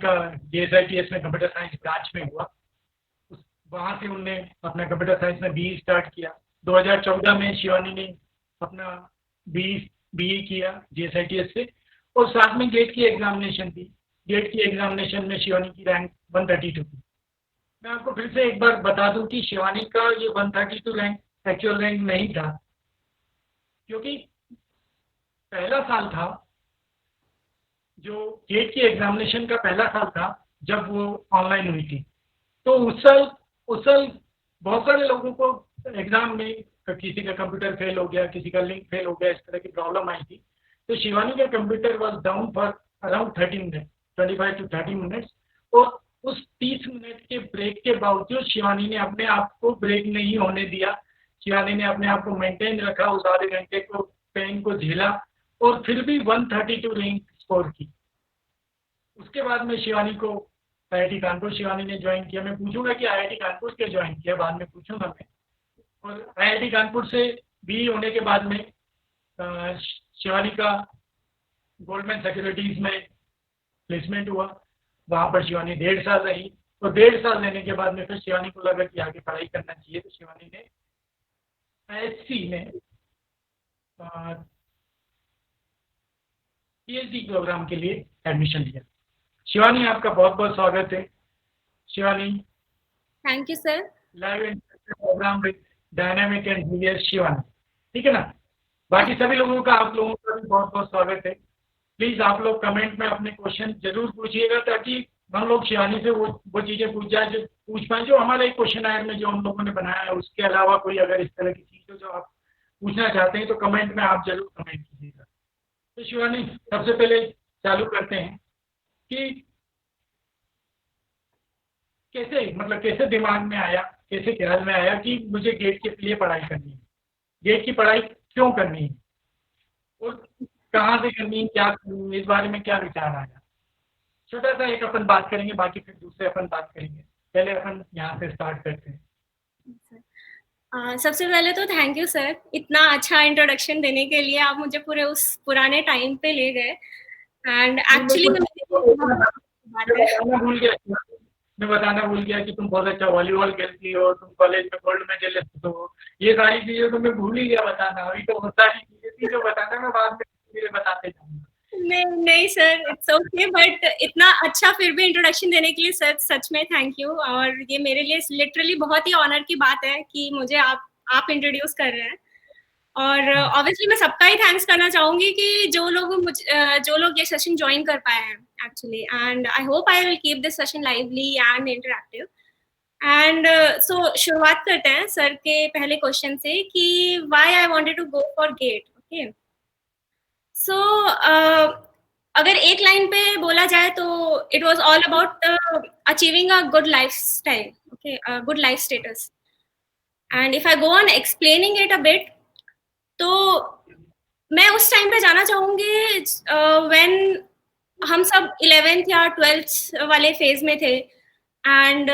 का JSITS में computer science branch में हुआ। वहाँ से उनने अपना कंप्यूटर साइंस में BE स्टार्ट किया। 2014 में शिवानी ने अपना BE किया JSITS से, और साथ में गेट की एग्जामिनेशन दी। गेट की एग्जामिनेशन में शिवानी की रैंक 132 थी। मैं आपको फिर से एक बार बता दूं कि शिवानी का ये 132 रैंक एक्चुअल रैंक नहीं था, क्योंकि पहला साल था, जो गेट की एग्जामिनेशन का पहला साल था जब वो ऑनलाइन हुई थी। तो उस साल बहुत सारे लोगों को एग्जाम में किसी का कंप्यूटर फेल हो गया, किसी का लिंक फेल हो गया, इस तरह की प्रॉब्लम आई थी। तो शिवानी का computer was down for around 30 minute, 25 to 30 minutes, और उस 30 मिनट के ब्रेक के बावजूद शिवानी ने अपने आप को ब्रेक नहीं होने दिया। शिवानी ने अपने आप को मेंटेन रखा, उस आधे घंटे को पेन को झेला, और फिर भी 132 रैंक स्कोर की। उसके बाद में शिवानी को IIT कानपुर शिवानी ने ज्वाइन किया। मैं पूछूंगा कि IIT कानपुर के ज्वाइन किया, बाद में पूछूंगा मैं। और IIT कानपुर से BE होने के बाद में शिवानी का गोल्डमैन सिक्योरिटीज में प्लेसमेंट हुआ। वहाँ पर शिवानी 1.5 साल रही, और 1.5 साल रहने के बाद में फिर शिवानी को लगा कि आगे पढ़ाई करना चाहिए, तो शिवानी ने IHC में PhD प्रोग्राम के लिए एडमिशन लिया। शिवानी, आपका बहुत बहुत स्वागत है। Shivani, thank you sir. Live programme with dynamic and genius Shivani, ठीक है ना। बाकी सभी लोगों का, आप लोगों का भी बहुत बहुत स्वागत है। प्लीज आप लोग कमेंट में अपने क्वेश्चन जरूर पूछिएगा, ताकि हम लोग शिवानी से वो चीजें पूछ पाए जो हमारे क्वेश्चन आयर में जो हम लोगों ने बनाया है। उसके अलावा कोई अगर इस तरह की चीज हो जो आप पूछना चाहते हैं, तो कमेंट में आप जरूर कमेंट कीजिएगा। तो शिवानी, सबसे पहले चालू करते हैं कि कैसे दिमाग में आया, कैसे ख्याल में आया कि मुझे गेट के लिए पढ़ाई करनी है, गेट की पढ़ाई क्यों करनी है, और कहाँ से करनी है, क्या करनी है, इस बारे में क्या विचार आया। छोटा सा एक अपन बात करेंगे, बाकी फिर दूसरे अपन बात करेंगे। पहले अपन यहाँ से स्टार्ट करते हैं। सबसे पहले तो थैंक यू सर, इतना अच्छा इंट्रोडक्शन देने के लिए। आप मुझे पूरे उस पुराने टाइम पे ले गए, एंड एक्चुअली मैं बताना भूल गया कि तुम बहुत अच्छा वॉलीबॉल खेलती हो, तुम कॉलेज में गोल्ड मेडलिस्ट हो। ये सारी चीजें तो मैं भूल ही गया बताना। अभी तो होता ही ये चीजें बताना, मैं बाद में बताते जाऊंगा। नहीं सर, इट्स ओके, बट इतना अच्छा फिर भी इंट्रोडक्शन देने के लिए सर सच में थैंक यू। और ये मेरे लिए लिटरली बहुत ही ऑनर की बात है कि मुझे आप इंट्रोड्यूस कर रहे हैं। और ऑब्वियसली मैं सबका ही थैंक्स करना चाहूंगी कि जो लोग ये सेशन ज्वाइन कर पाए हैं actually, and I hope I will keep this session lively and interactive. And so शुरुआत करते हैं सर के पहले क्वेश्चन से कि why I wanted to go for GATE. Okay, so अगर एक लाइन पे बोला जाए तो it was all about achieving a good lifestyle, okay, good life status. And if I go on explaining it a bit, तो मैं उस time पे जाना चाहूंगी व्हेन हम सब 11th या 12th वाले फेज में थे, and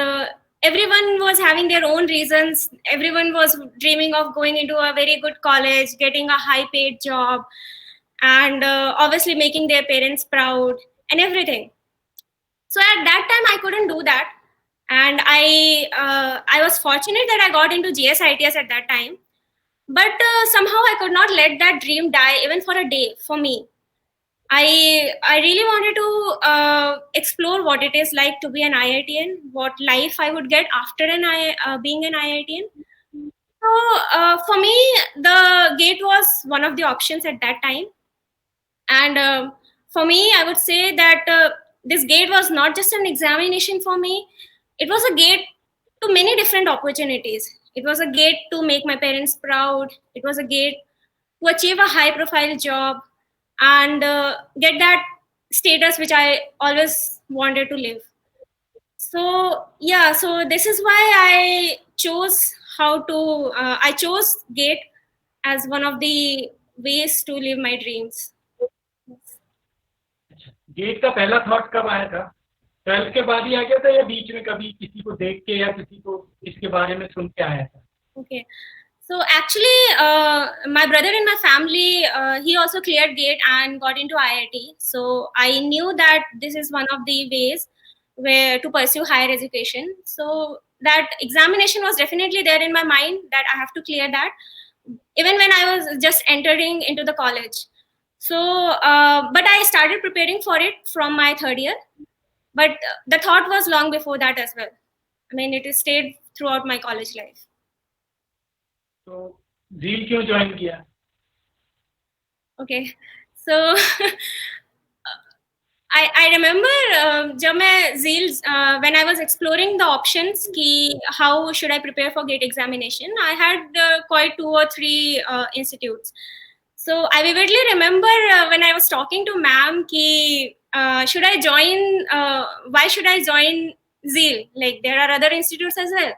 everyone was having their own reasons. Everyone was dreaming of going into a very good college, getting a high paid job, and obviously making their parents proud and everything. So at that time I couldn't do that, and I was fortunate that I got into GSITS at that time. But somehow I could not let that dream die even for a day. For me, I really wanted to explore what it is like to be an IITian, what life I would get after being an IITian. So for me, the gate was one of the options at that time. And for me, I would say that this gate was not just an examination for me, it was a gate to many different opportunities. It was a gate to make my parents proud, it was a gate to achieve a high profile job and get that status which I always wanted to live. So yeah, so this is why I chose I chose gate as one of the ways to live my dreams. Gate का पहला thought कब आया था? 12th के बाद ही आ गया था, या बीच में कभी किसी को देख के या किसी को इसके बारे में सुन के आया था? Okay. So actually, my brother in my family, he also cleared GATE and got into IIT. So I knew that this is one of the ways where to pursue higher education. So that examination was definitely there in my mind that I have to clear that, even when I was just entering into the college. So, but I started preparing for it from my third year. But the thought was long before that as well. I mean, it stayed throughout my college life. तो झील क्यों join किया? Okay, so I remember जब मैं Zeal when I was exploring the options कि how should I prepare for GATE examination, I had quite 2 or 3 institutes. So I vividly remember when I was talking to ma'am कि should I join, why should I join Zeal? Like there are other institutes as well.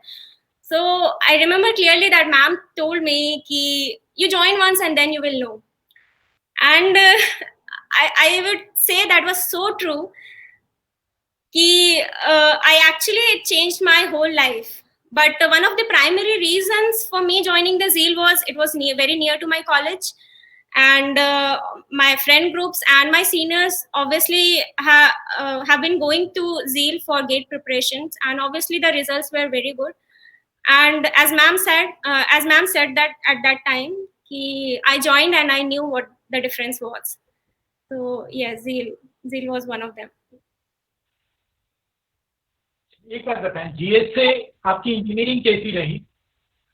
So I remember clearly that ma'am told me कि you join once and then you will know. And I would say that was so true कि I actually it changed my whole life. But one of the primary reasons for me joining the Zeal was it was very near to my college, and my friend groups and my seniors obviously have been going to Zeal for GATE preparations, and obviously the results were very good. And as ma'am said that at that time, I joined and I knew what the difference was. So yeah, Zeal was one of them. एक बात बताएं, GS से आपकी engineering कैसी रही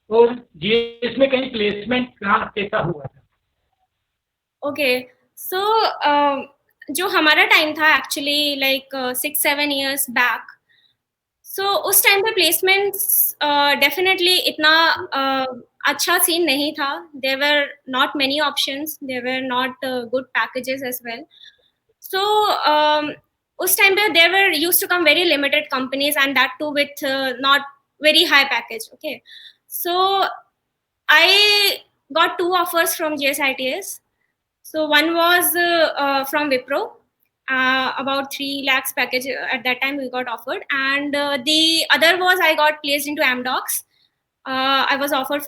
और GS में कहीं प्लेसमेंट कहाँ कैसा हुआ था? Okay, so जो हमारा टाइम था एक्चुअली लाइक 6-7 years बैक, सो उस टाइम पे प्लेसमेंट्स डेफिनेटली इतना अच्छा सीन नहीं था. There were not many options, there were not good packages as well. So उस टाइम पे there were used to come very limited companies and that too with not very high package. Okay, so I got 2 offers from GSITS. So one was from Wipro, about 3 lakhs package at that time we got offered, and the other was I got placed into Amdocs. I was offered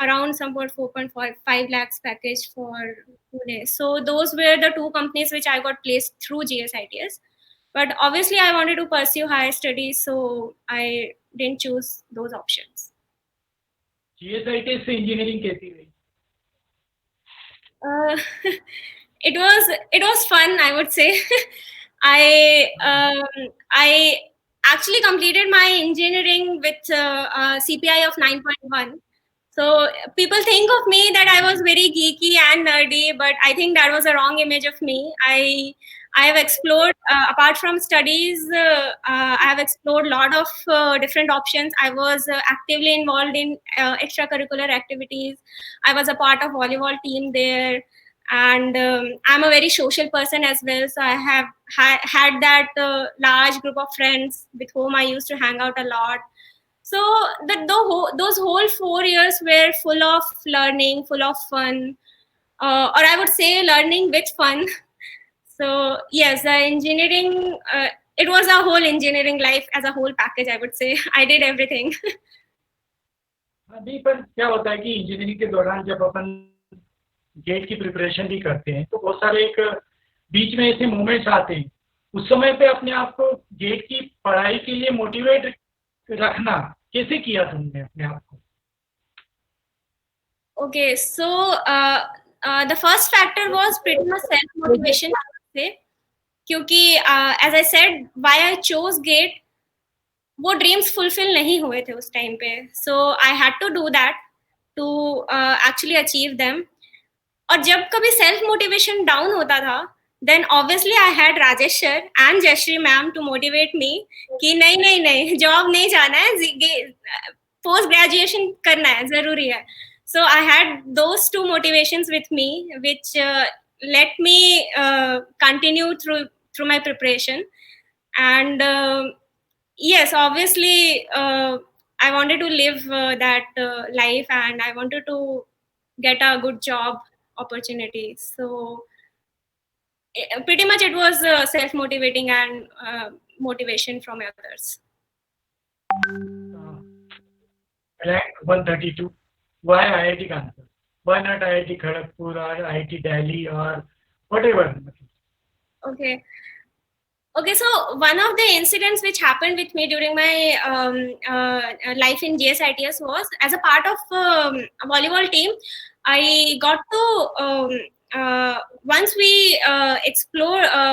around somewhat 4.5 lakhs package for Pune. So those were the 2 companies which I got placed through GSITS. But obviously I wanted to pursue higher studies, so I didn't choose those options. जीएसआईटी से engineering कैसी रही? It was fun, I would say. I actually completed my engineering with a CPI of 9.1. So people think of me that I was very geeky and nerdy, but I think that was a wrong image of me. I have explored apart from studies. I have explored a lot of different options. I was actively involved in extracurricular activities. I was a part of volleyball team there, and I'm a very social person as well. So I have had that large group of friends with whom I used to hang out a lot. So those whole 4 years were full of learning, full of fun, or I would say learning with fun. So yes, the engineering, it was a whole engineering life as a whole package, I would say. I did everything. नहीं, पर क्या होता है कि engineering के दौरान जब अपन gate की प्रिपरेशन भी करते हैं तो बहुत सारे एक बीच में ऐसे मोमेंट्स आते हैं. उस समय पे अपने आप को गेट की पढ़ाई के लिए मोटिवेट रखना कैसे किया तुमने अपने आप को? Okay, so the first factor was pretty much self-motivation, I would say. क्योंकि as I said, why I chose GATE, वो ड्रीम्स फुलफिल नहीं हुए थे उस टाइम पे. So I had to do that to actually achieve them. और जब कभी सेल्फ मोटिवेशन डाउन होता था, then obviously I had Rajesh sir and Jayashree ma'am to motivate me कि नहीं नहीं नहीं, जॉब नहीं जाना है, पोस्ट ग्रेजुएशन करना है, जरूरी है. So I had those 2 motivations with me which let me continue through my preparation. And yes, obviously I wanted to live that life, and I wanted to get a good job opportunity. So pretty much it was self motivating and motivation from others. Rank 132. Why IIT Kanpur? Why not IIT Kharagpur or IIT Delhi or whatever? Okay. Okay, so one of the incidents which happened with me during my life in GSITS was, as a part of a volleyball team, I got to once we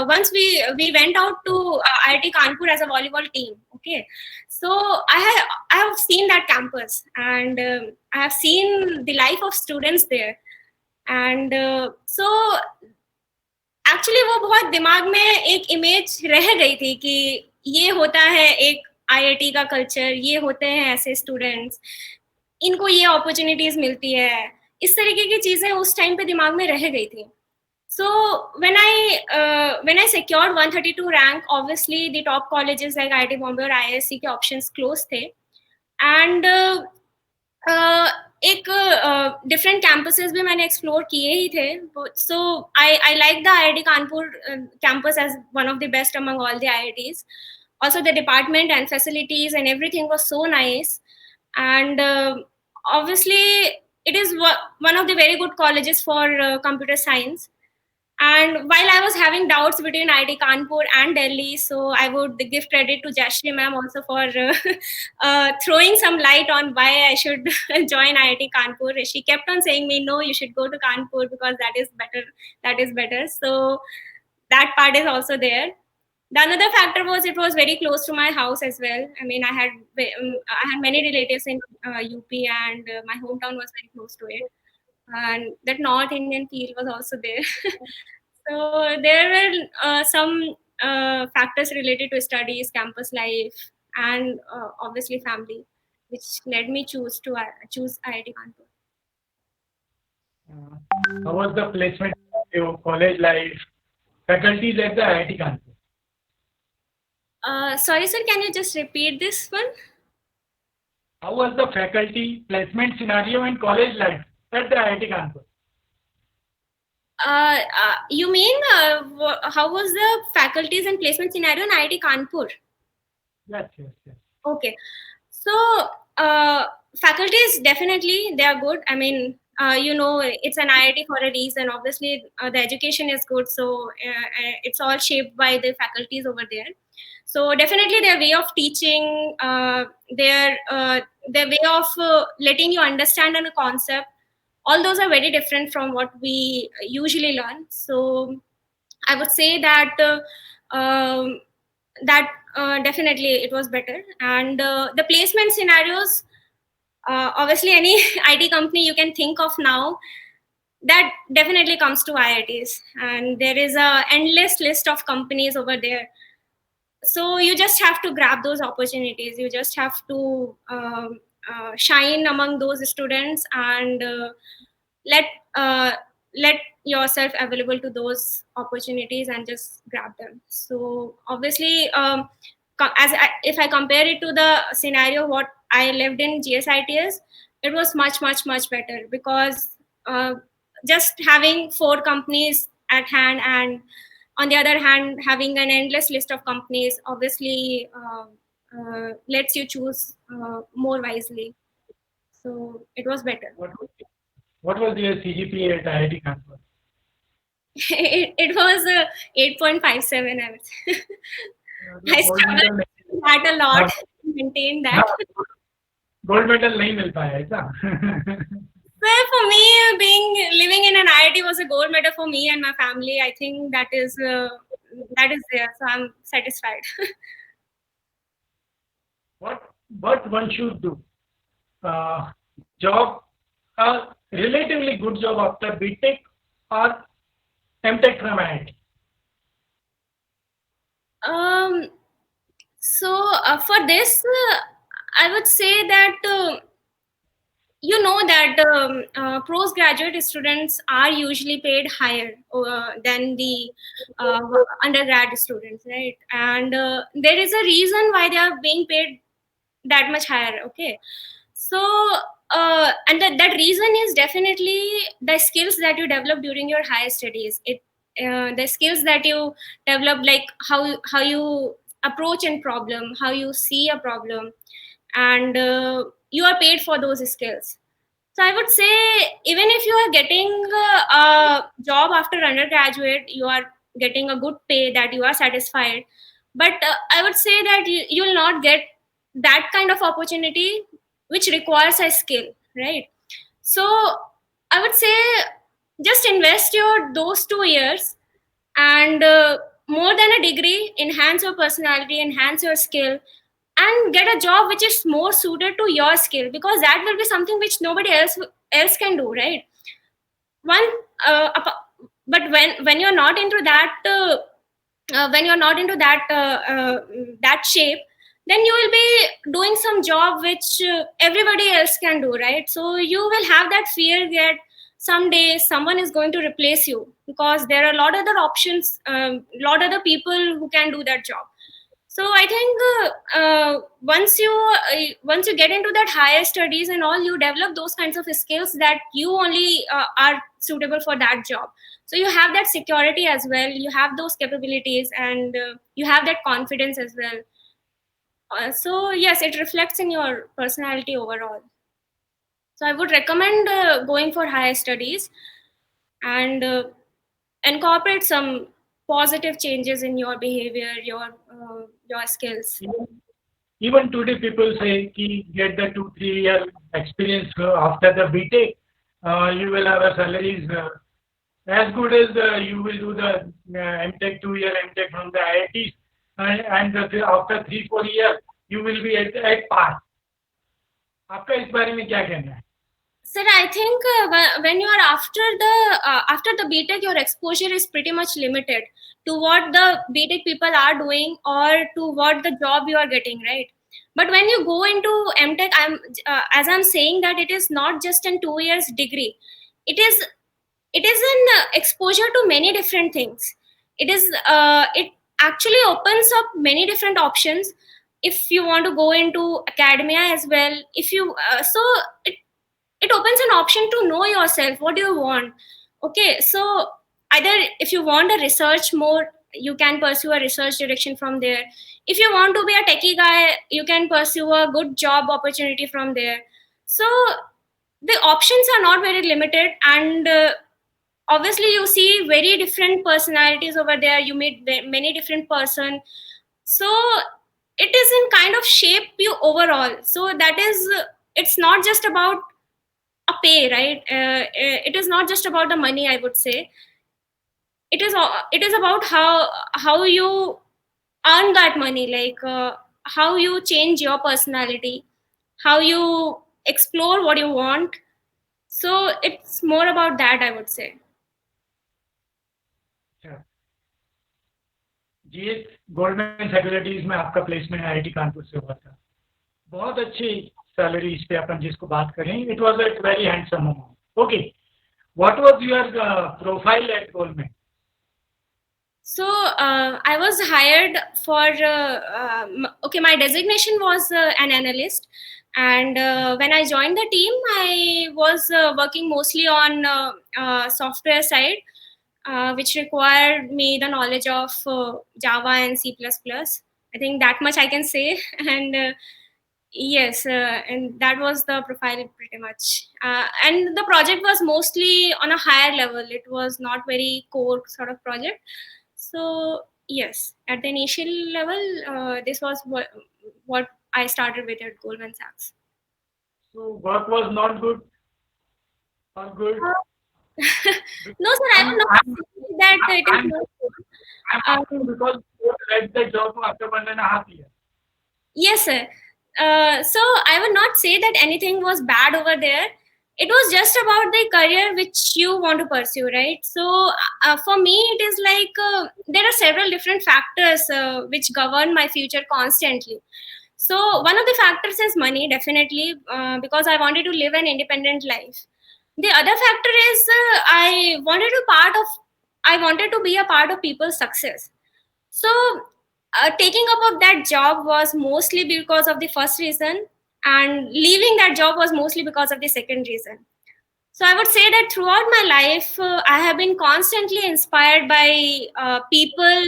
once we went out to IIT Kanpur as a volleyball team. Okay, so I have seen that campus, and I have seen the life of students there, and so actually वो बहुत दिमाग में एक image रह गई थी कि ये होता है एक आईआईटी का कल्चर, ये होते हैं ऐसे स्टूडेंट्स, इनको ये अपॉर्चुनिटीज मिलती है, इस तरीके की चीजें उस टाइम पे दिमाग में रह गई थी. So when I secured 132 rank, obviously the top colleges like IIT Bombay और IISc के options close थे, and एक डिफरेंट कैंपसेस भी मैंने एक्सप्लोर किए ही थे. So I like the IIT Kanpur campus as one of the best among all the IITs. Also, the department and facilities and everything was so nice. And obviously, it is one of the very good colleges for computer science. And while I was having doubts between IIT Kanpur and Delhi, so I would give credit to Jashri ma'am also for throwing some light on why I should join IIT Kanpur. She kept on saying me, no, you should go to Kanpur because that is better. That is better. So that part is also there. The another factor was it was very close to my house as well. I mean, I had many relatives in UP, and my hometown was very close to it, and that North Indian feel was also there. So there were some factors related to studies, campus life, and obviously family, which led me choose IIT Kanpur. How was the placement of your college life, faculties at the IIT Kanpur? Sorry, sir, can you just repeat this one? How was the faculty placement scenario in college life at the IIT Kanpur? You mean how was the faculties and placement scenario in IIT Kanpur? Yes. Okay. So faculties, definitely they are good. I mean, it's an IIT for a reason. Obviously, the education is good, so it's all shaped by the faculties over there. So definitely their way of teaching, their way of letting you understand a concept, all those are very different from what we usually learn. So I would say that definitely it was better. And the placement scenarios, obviously any IT company you can think of now, that definitely comes to IITs, and there is a endless list of companies over there. So you just have to grab those opportunities. You just have to shine among those students, and let yourself available to those opportunities and just grab them. So obviously, if I compare it to the scenario what I lived in GSITS, it was much better, because just having 4 companies at hand, and on the other hand having an endless list of companies, obviously lets you choose more wisely. So it was better. What was your CGPA at IIT Kanpur? It was 8.57. I would say. I struggled that a lot to maintain that. Gold medal नहीं मिल पाया ऐसा? Well, for me, living in an IIT was a gold medal for me and my family. I think that is there, so I'm satisfied. What one should do? Job, a relatively good job after BTech or MTech from IIT? So for this, I would say that that postgraduate students are usually paid higher than the undergrad students, right? And there is a reason why they are being paid that much higher. Okay, so and that reason is definitely the skills that you develop during your higher studies. The skills that you develop, like how you approach a problem, how you see a problem, and you are paid for those skills. So I would say, even if you are getting a job after undergraduate, you are getting a good pay that you are satisfied. but I would say that you will not get that kind of opportunity which requires a skill, right? So I would say just invest your those 2 years, and more than a degree, enhance your personality, enhance your skill, and get a job which is more suited to your skill, because that will be something which nobody else can do, right? One but when you're not into that when you're not into that shape, then you will be doing some job which everybody else can do, right? So you will have that fear that someday someone is going to replace you, because there are a lot other options, lot other people who can do that job. So I think once you get into that higher studies and all, you develop those kinds of skills that you only are suitable for that job. So you have that security as well, you have those capabilities, and you have that confidence as well. So yes, it reflects in your personality overall. So I would recommend going for higher studies, and incorporate some positive changes in your behavior, your skills. Even today, people say, ki get the 2 3 year experience after the BTech, you will have a salaries as good as you will do the MTech 2 year MTech from the IITs, after 3 4 years you will be at par. आपका इस बारे में क्या कहना है? Sir, I think when you are after the BTech, your exposure is pretty much limited to what the BTech people are doing, or to what the job you are getting, right? But when you go into MTech, as I'm saying that it is not just in 2 years degree. It is an exposure to many different things. It actually opens up many different options. If you want to go into academia as well, if you so it opens an option to know yourself, what do you want. Okay, so either if you want a research more, you can pursue a research direction from there. If you want to be a techie guy, you can pursue a good job opportunity from there. So the options are not very limited, and obviously you see very different personalities over there, you meet many different person. So it is in kind of shape you overall. So that is, it's not just about a pay, right? It is not just about the money, I would say. It is about how you earn that money, like how you change your personality, how you explore what you want. So it's more about that, I would say. GS government faculties में आपका placement IIT Kanpur से हुआ था, बहुत अच्छी salary इस पे अपन जिसको बात करें, it was a very handsome amount. Okay, what was your profile at Goldman? So I was hired for okay, my designation was an analyst, and when I joined the team, I was working mostly on software side, which required me the knowledge of Java and C++. I think that much I can say. And yes, and that was the profile pretty much. And the project was mostly on a higher level. It was not very core sort of project. So yes, at the initial level, this was what I started with at Goldman Sachs. So work was not good or good? No, sir, I will not say that it is not good. I'm asking because you left the job after 1.5 years. Yes, sir. So I would not say that anything was bad over there. It was just about the career which you want to pursue, right? So for me, it is like there are several different factors which govern my future constantly. So one of the factors is money, definitely, because I wanted to live an independent life. The other factor is I wanted to be a part of people's success. So taking up of that job was mostly because of the first reason, and leaving that job was mostly because of the second reason. So I would say that throughout my life, I have been constantly inspired by people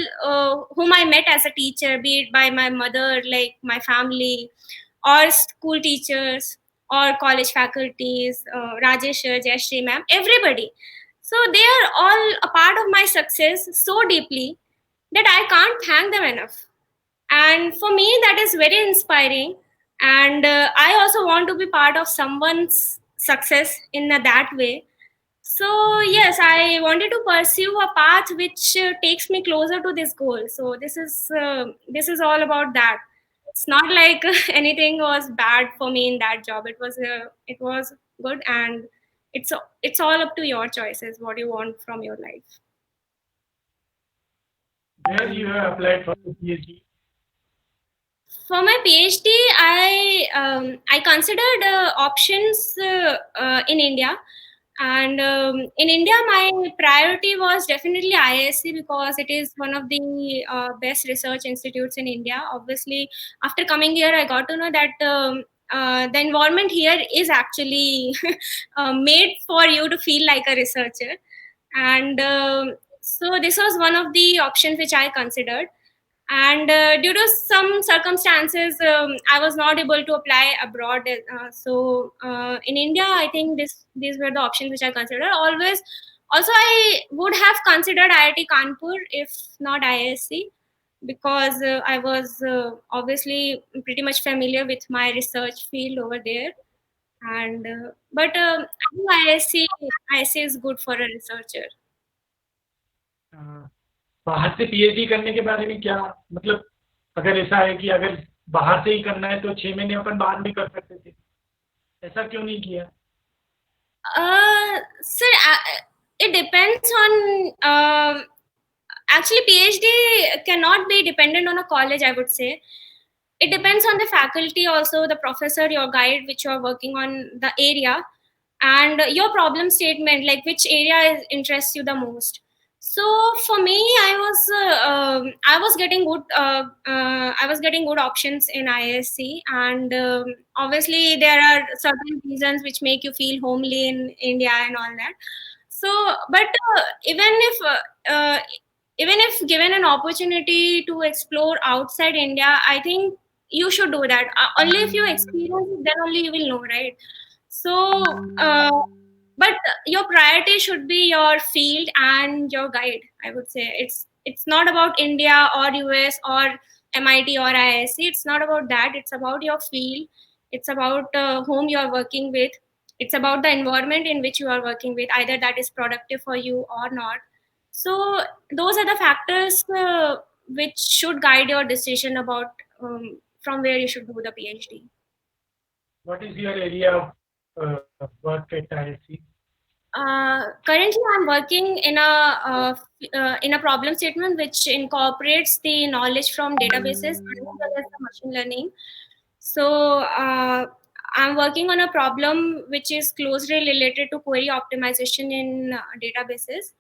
whom I met as a teacher, be it by my mother, like my family, or school teachers, or college faculties, Rajesh sir, Jayashree ma'am, everybody. So they are all a part of my success so deeply that I can't thank them enough. And for me, that is very inspiring. And I also want to be part of someone's success in that way. So yes, I wanted to pursue a path which takes me closer to this goal. So this is all about that. It's not like anything was bad for me in that job. It was good, and it's all up to your choices what you want from your life. Where you have applied for the PhD? For my PhD, I considered options in India, and in India, my priority was definitely IISc because it is one of the best research institutes in India. Obviously, after coming here, I got to know that the environment here is actually made for you to feel like a researcher, and so this was one of the options which I considered. And due to some circumstances, I was not able to apply abroad. So in India, I think these were the options which I considered. Always, also I would have considered IIT Kanpur if not IISc, because I was obviously pretty much familiar with my research field over there. And but I think IISc is good for a researcher. बाहर से PhD करने के बारे में क्या, मतलब अगर ऐसा है कि अगर बाहर से ही करना है तो 6 महीने अपन बाहर भी कर सकते थे, ऐसा क्यों नहीं किया? Sir, it depends on. Actually, PhD cannot be dependent on a college, I would say. It depends on the faculty, also the professor, your guide, which you are working on, the area, and your problem statement, like which area interests you the most. So for me, I was getting good options in ISC, and obviously there are certain reasons which make you feel homely in India and all that. So, but even if given an opportunity to explore outside India, I think you should do that. Only if you experience it, then only you will know, right? So, but your priority should be your field and your guide. I would say it's not about India or US or MIT or IISc. It's not about that. It's about your field. It's about whom you are working with. It's about the environment in which you are working with. Either that is productive for you or not. So those are the factors which should guide your decision about from where you should do the PhD. What is your area of work at IISc? Currently, I'm working in a problem statement which incorporates the knowledge from databases as well as the machine learning. So I'm working on a problem which is closely related to query optimization in databases.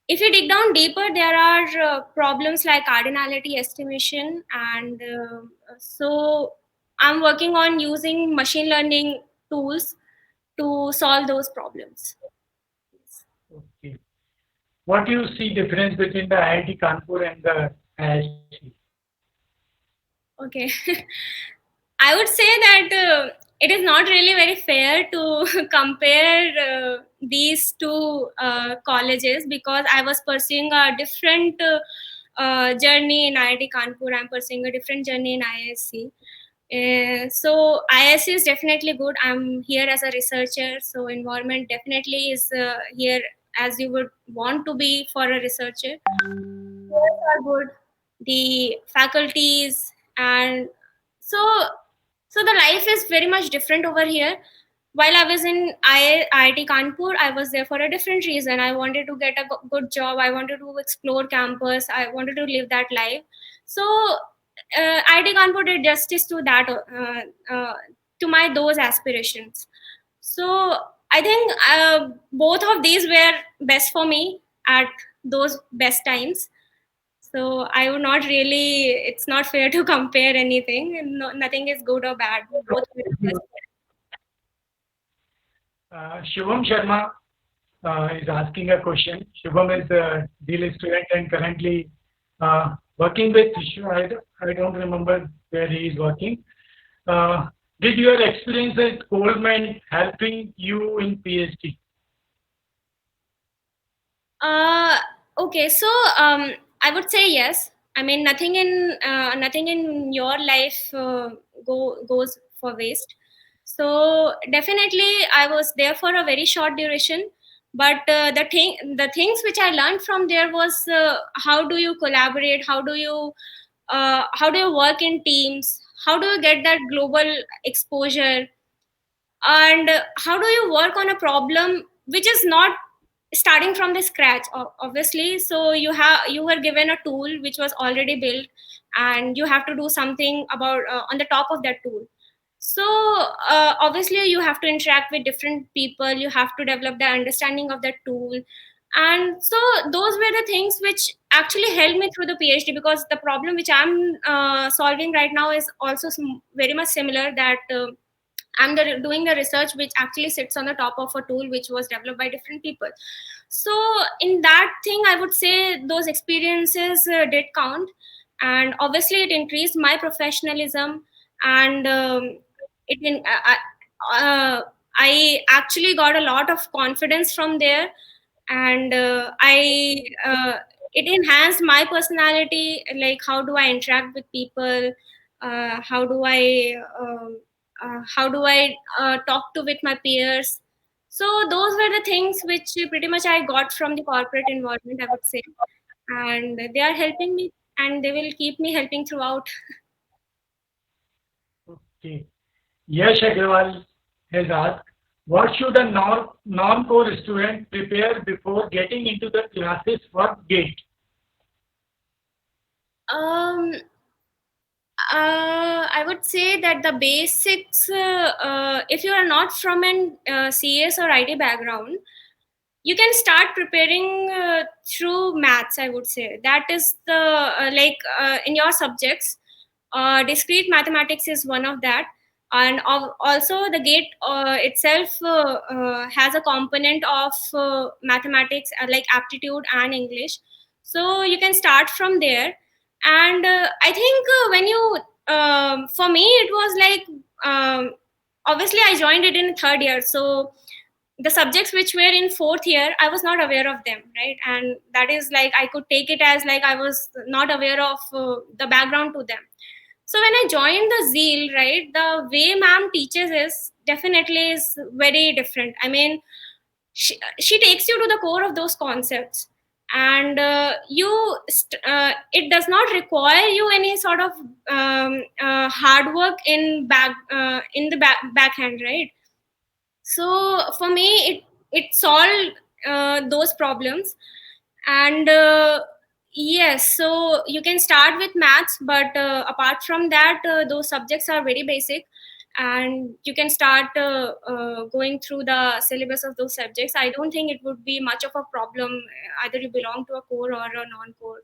If you dig down deeper, there are problems like cardinality estimation, and so I'm working on using machine learning tools to solve those problems. Okay. What do you see difference between the IIT Kanpur and the IISc? Okay. I would say that it is not really very fair to compare these two colleges, because I was pursuing a different journey in IIT Kanpur. I'm pursuing a different journey in IISc. So IISc is definitely good. I'm here as a researcher, so environment definitely is here as you would want to be for a researcher. Tours are good, the faculties, and so so the life is very much different over here. While I was in IIT Kanpur, I was there for a different reason. I wanted to get a good job. I wanted to explore campus. I wanted to live that life. So IIT Kanpur did justice to that, to my those aspirations. So I think both of these were best for me at those best times. So I would not really. It's not fair to compare anything. No, nothing is good or bad. Both were the best. Shubham Sharma is asking a question. Shubham is a deal student and currently working with, I don't remember where he is working. Did your experience at Goldman helping you in PhD? Okay, so I would say yes. I mean, nothing in your life goes for waste. So definitely, I was there for a very short duration. But the things which I learned from there was how do you collaborate, how do you work in teams, how do you get that global exposure, and how do you work on a problem which is not starting from the scratch, obviously. So you were given a tool which was already built, and you have to do something about on the top of that tool. So obviously you have to interact with different people, you have to develop the understanding of that tool. And so those were the things which actually helped me through the PhD, because the problem which I'm solving right now is also very much similar, that doing the research which actually sits on the top of a tool which was developed by different people. So in that thing, I would say those experiences did count, and obviously it increased my professionalism. And it in I actually got a lot of confidence from there. And I it enhanced my personality, like how do I interact with people, how do I talk to with my peers. So those were the things which pretty much I got from the corporate environment, I would say. And they are helping me, and they will keep me helping throughout. Okay. Yash Agrawal has asked, what should a non-core student prepare before getting into the classes for GATE? um I would say that the basics, if you are not from an CS or IT background, you can start preparing through maths. I would say that is the in your subjects, discrete mathematics is one of that. And also the gate itself has a component of mathematics, like aptitude and English. So you can start from there. And I think when you for me it was like, obviously I joined it in third year, so the subjects which were in fourth year I was not aware of them, right? And that is like, I could take it as like I was not aware of the background to them. So when I joined the Zeal, right, the way ma'am teaches is definitely is very different. I mean, she takes you to the core of those concepts. And it does not require you any sort of hard work in the backhand, right? So for me it solved those problems. And yes, so you can start with maths, but apart from that, those subjects are very basic, and you can start going through the syllabus of those subjects. I don't think it would be much of a problem, either you belong to a core or a non-core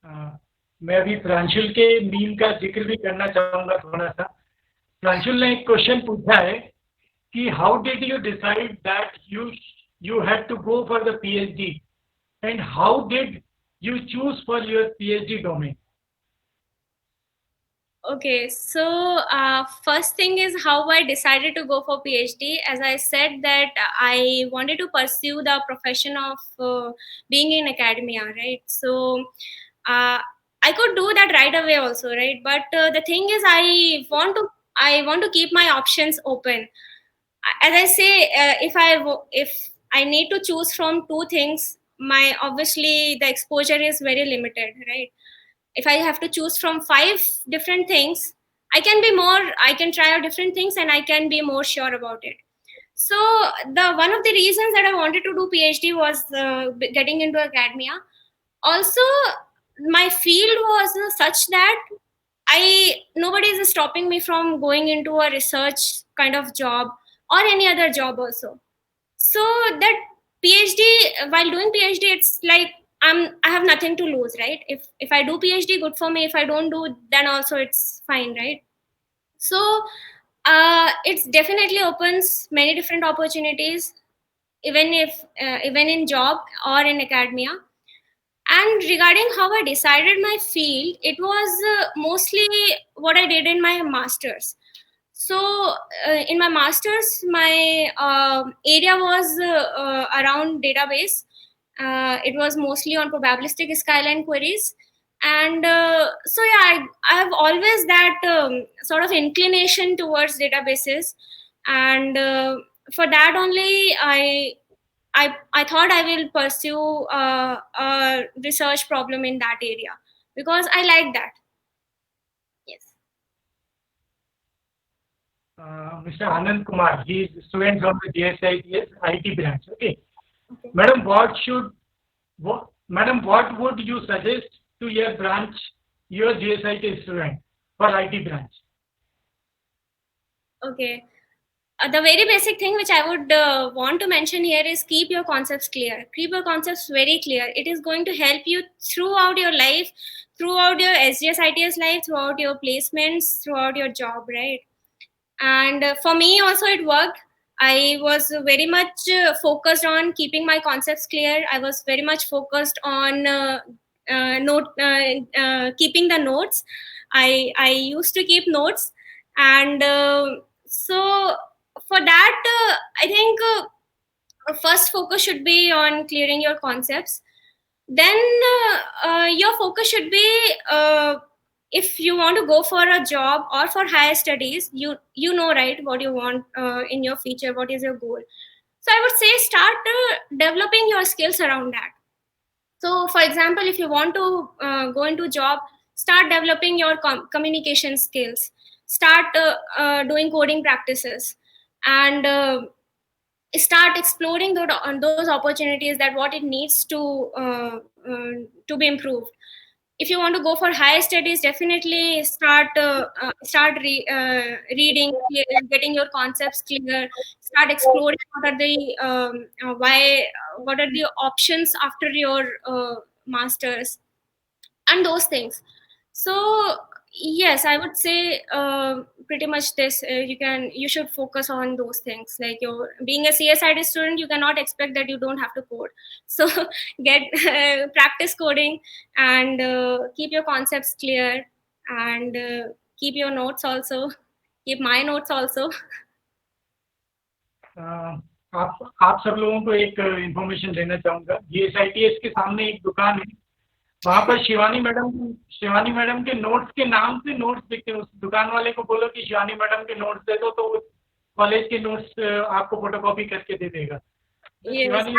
background. मैं अभी प्रांशुल के meme का जिक्र भी करना चाहूँगा थोड़ा सा। प्रांशुल ने एक क्वेश्चन पूछा है कि how did you decide that you had to go for the PhD, and how did you choose for your PhD domain? Okay, so first thing is how I decided to go for PhD. As I said that I wanted to pursue the profession of being in academia, right? So uh, I could do that right away also, right? But the thing is, I want to keep my options open. As I say, if I need to choose from two things, my obviously the exposure is very limited, right? If I have to choose from five different things, I can try out different things, and I can be more sure about it. So the one of the reasons that I wanted to do PhD was getting into academia. Also, my field was such that nobody is stopping me from going into a research kind of job or any other job also. So that PhD, while doing PhD, it's like I have nothing to lose, right? If I do PhD, good for me. If I don't do, then also it's fine, right? So it definitely opens many different opportunities, even in job or in academia. And regarding how I decided my field, it was mostly what I did in my masters. So in my masters, my area was around database. It was mostly on probabilistic skyline queries. And so yeah, I have always that sort of inclination towards databases, and for that only I thought I will pursue a research problem in that area because I like that. Yes. Mr. Anand Kumar, he is a student from the JSITS IT branch. Okay. Okay. Madam, what would you suggest to your branch, your JSIT student for IT branch? Okay. The very basic thing which I would want to mention here is keep your concepts clear. Keep your concepts very clear. It is going to help you throughout your life, throughout your SGS ITS life, throughout your placements, throughout your job, right? And for me also it worked. I was very much focused on keeping my concepts clear. I was very much focused on keeping the notes. I used to keep notes, and so for that I think first focus should be on clearing your concepts. Then your focus should be if you want to go for a job or for higher studies, you know, right, what you want in your future, what is your goal. So I would say start developing your skills around that. So for example, if you want to go into job, start developing your communication skills, start doing coding practices, and start exploring those opportunities, that what it needs to be improved. If you want to go for higher studies, definitely start reading, getting your concepts clear, start exploring what are the what are the options after your masters, and those things. So yes, I would say pretty much this. You should focus on those things. Like, you're being a CSID student, you cannot expect that you don't have to code. So get practice coding, and keep your concepts clear, and keep your notes also, keep my notes also. आप सब लोगों को एक information देना चाहूँगा। GSITS के सामने एक दुकान है, वहाँ पर शिवानी मैडम के नोट्स के नाम से नोट्स दिखते हैं। उस दुकान वाले को बोलो कि शिवानी मैडम के नोट्स दे दो, तो कॉलेज के नोट्स आपको फोटोकॉपी करके दे देगा। Yes. शिवानी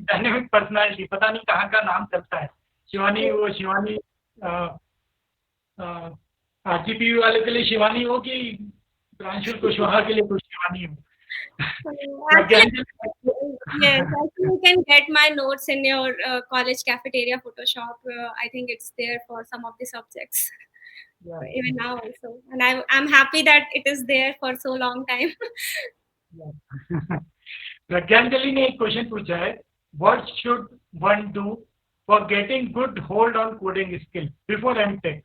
डायनेमिक पर्सनालिटी, पता नहीं कहाँ का नाम चलता है। शिवानी आरजीपीयू वाले के लिए शिवानी हो कि प्रांशुल कुशवाहा के लिए कुछ शिवानी हो। Actually, yes, actually you can get my notes in your college cafeteria Photoshop. I think it's there for some of the subjects, Yeah. even now also. And I'm happy that it is there for so long time. Pragyanjali ने एक question पूछा है, what should one do for getting good hold on coding skill before MTech?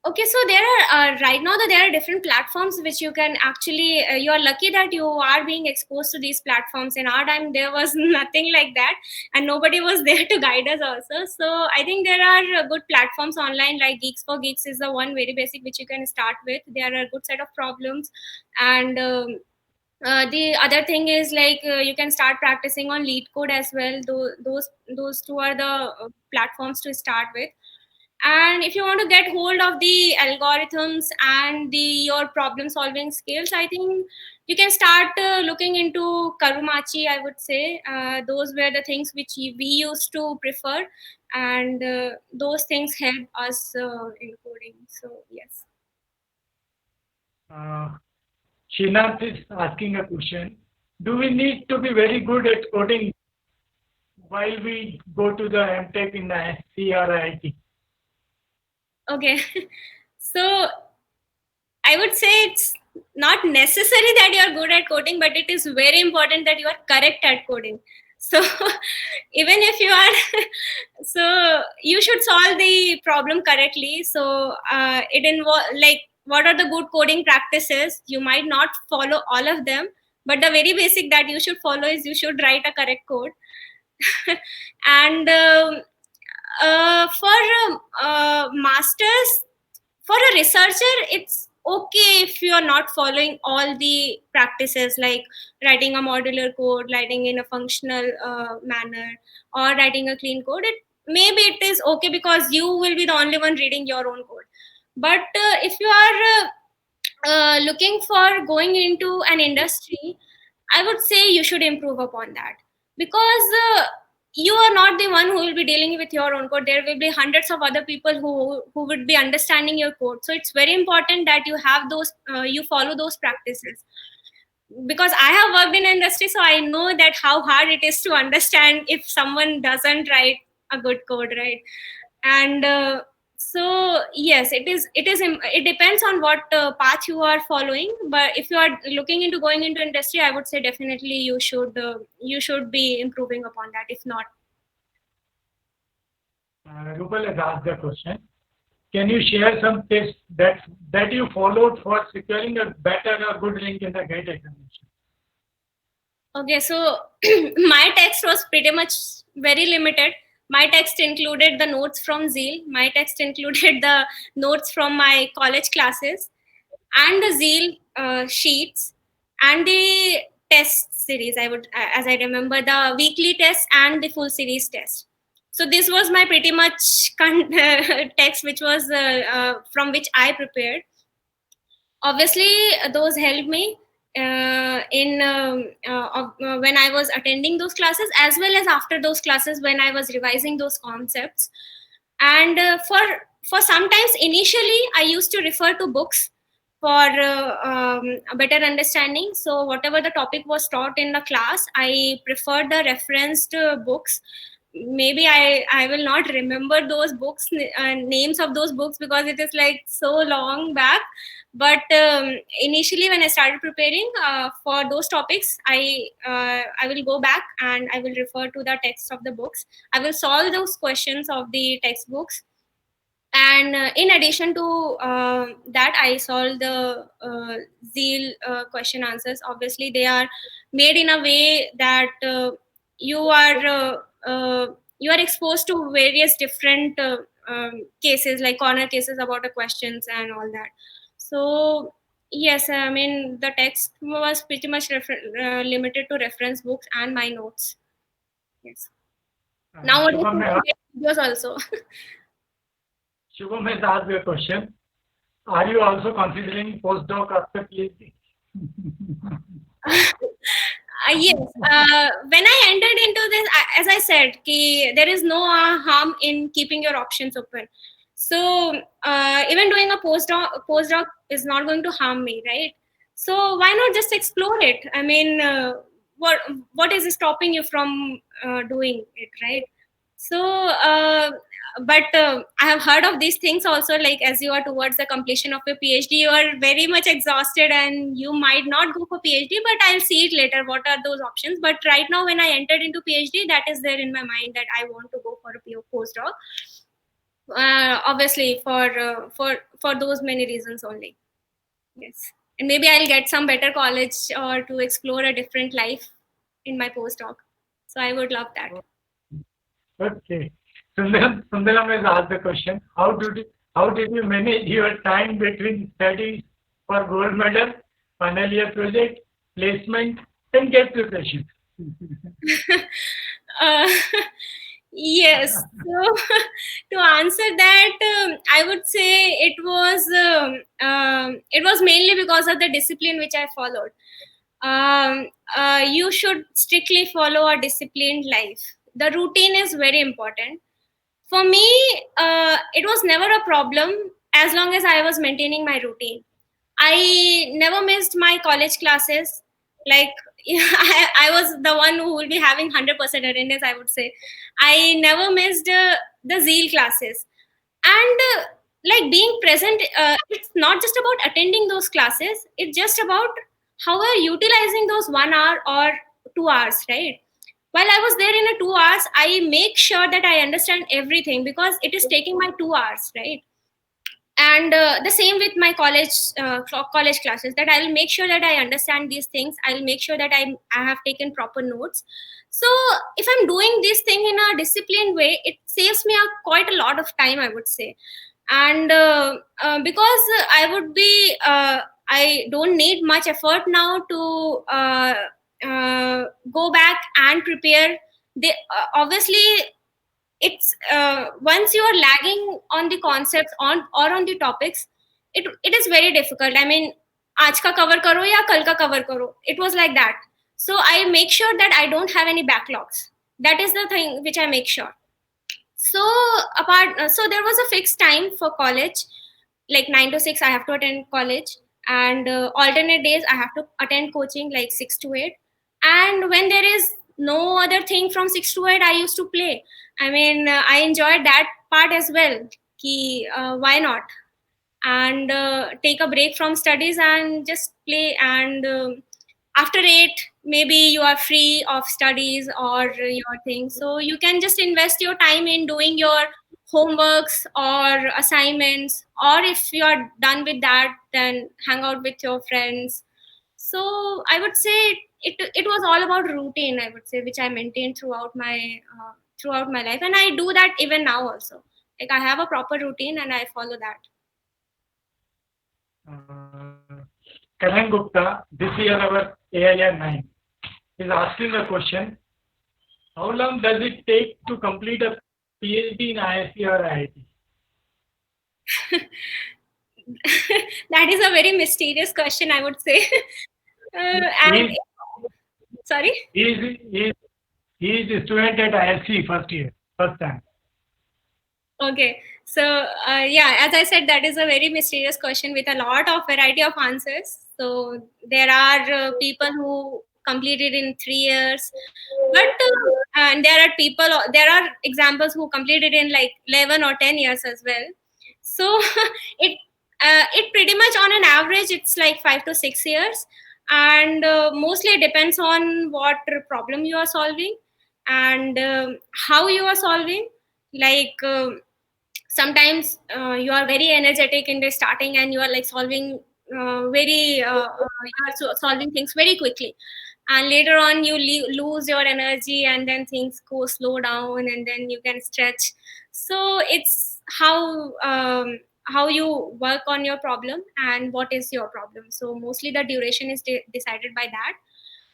Okay, so there are right now that there are different platforms which you can actually you are lucky that you are being exposed to these platforms. In our time there was nothing like that, and nobody was there to guide us also. So I think there are good platforms online, like Geeks for Geeks is the one very basic which you can start with. There are a good set of problems, and the other thing is, like, you can start practicing on Lead Code as well. Those two are the platforms to start with. And if you want to get hold of the algorithms and your problem solving skills, I think you can start looking into Karumachi, I would say. Those were the things which we used to prefer, and those things help us in coding. So yes. Srinath is asking a question. Do we need to be very good at coding while we go to the MTech in the SC or IIT? Okay. So I would say it's not necessary that you're good at coding, but it is very important that you are correct at coding. So even if you are, so you should solve the problem correctly. So it involves, like, what are the good coding practices? You might not follow all of them, but the very basic that you should follow is you should write a correct code. And for masters, for a researcher, it's okay if you are not following all the practices like writing a modular code, writing in a functional manner, or writing a clean code. Maybe it is okay because you will be the only one reading your own code. But if you are looking for going into an industry, I would say you should improve upon that, because you are not the one who will be dealing with your own code. There will be hundreds of other people who would be understanding your code. So it's very important that you have those, you follow those practices. Because I have worked in industry, so I know that how hard it is to understand if someone doesn't write a good code, right? And so yes, it depends on what path you are following. But if you are looking into going into industry, I would say definitely you should be improving upon that, if not. Rupal has asked the question. Can you share some tips that you followed for securing a better or good rank in the GATE examination? Okay, so my text was pretty much very limited. My text included the notes from Zeal. My text included the notes from my college classes and the Zeal sheets and the test series. As I remember, the weekly test and the full series test. So this was my pretty much text, which was from which I prepared. Obviously, those helped me when I was attending those classes, as well as after those classes when I was revising those concepts. And for sometimes initially I used to refer to books for a better understanding. So whatever the topic was taught in the class, I preferred the referenced books. Maybe I will not remember those books, names of those books, because it is like so long back. But initially when I started preparing for those topics, I will go back and I will refer to the text of the books. I will solve those questions of the textbooks. And in addition to that, I solved the Zeal question answers. Obviously they are made in a way that you are you are exposed to various different cases, like corner cases about the questions and all that. So yes, I mean the text was pretty much limited to reference books and my notes. Yes. Nowadays videos also. Shubham has asked a question. Are you also considering postdoc after PhD? Yes. When I entered into this, as I said, there is no harm in keeping your options open. So even doing a postdoc is not going to harm me, right? So why not just explore it? I mean, what is stopping you from doing it, right? So but I have heard of these things also, like as you are towards the completion of your PhD, you are very much exhausted and you might not go for PhD, but I'll see it later what are those options. But right now when I entered into PhD, that is there in my mind that I want to go for a postdoc, obviously for those many reasons only. Yes. And maybe I'll get some better college or to explore a different life in my postdoc. So I would love that. Okay. Sundaram has asked the question, how did you manage your time between studies for gold medal, final year project, placement, and GATE preparation? Yes. So to answer that, I would say it was mainly because of the discipline which I followed. You should strictly follow a disciplined life. The routine is very important. For me, it was never a problem as long as I was maintaining my routine. I never missed my college classes. Like I was the one who will be having 100% attendance, I would say. I never missed the Zeal classes. And like being present, it's not just about attending those classes. It's just about how we're utilizing those 1 hour or 2 hours, right? While I was there in a 2 hours, I make sure that I understand everything because it is taking my 2 hours, right? And the same with my college classes, that I'll make sure that I understand these things. I'll make sure that I have taken proper notes. So if I'm doing this thing in a disciplined way, it saves me quite a lot of time, I would say. and because I don't need much effort now to go back and prepare. Obviously, it's once you are lagging on the concepts on or on the topics, it is very difficult. I mean, आज का cover करो या कल का cover करो. It was like that. So I make sure that I don't have any backlogs. That is the thing which I make sure. So so there was a fixed time for college, like 9 to 6 I have to attend college, and alternate days I have to attend coaching like 6 to 8. And when there is no other thing from 6 to 8, I used to play. I mean, I enjoyed that part as well. Ki, why not? And take a break from studies and just play. And after 8, maybe you are free of studies or your thing, so you can just invest your time in doing your homeworks or assignments, or if you are done with that, then hang out with your friends. So I would say it was all about routine, I would say, which I maintained throughout my life, and I do that even now also. Like, I have a proper routine and I follow that. Karan Gupta, this year our AIR 9 is asking a question: how long does it take to complete a PhD in ISC or IIT? That is a very mysterious question, I would say. And sorry? He is a student at ISC first time. Okay. So, yeah, as I said, that is a very mysterious question with a lot of variety of answers. So, there are people who completed in 3 years, but and there are examples who completed in like 11 or 10 years as well. So, it it pretty much on an average, it's like 5 to 6 years, and mostly it depends on what problem you are solving and how you are solving. Like, sometimes you are very energetic in the starting and you are like solving solving things very quickly, and later on you lose your energy, and then things go slow down, and then you can stretch. So it's how you work on your problem and what is your problem. So mostly the duration is decided by that.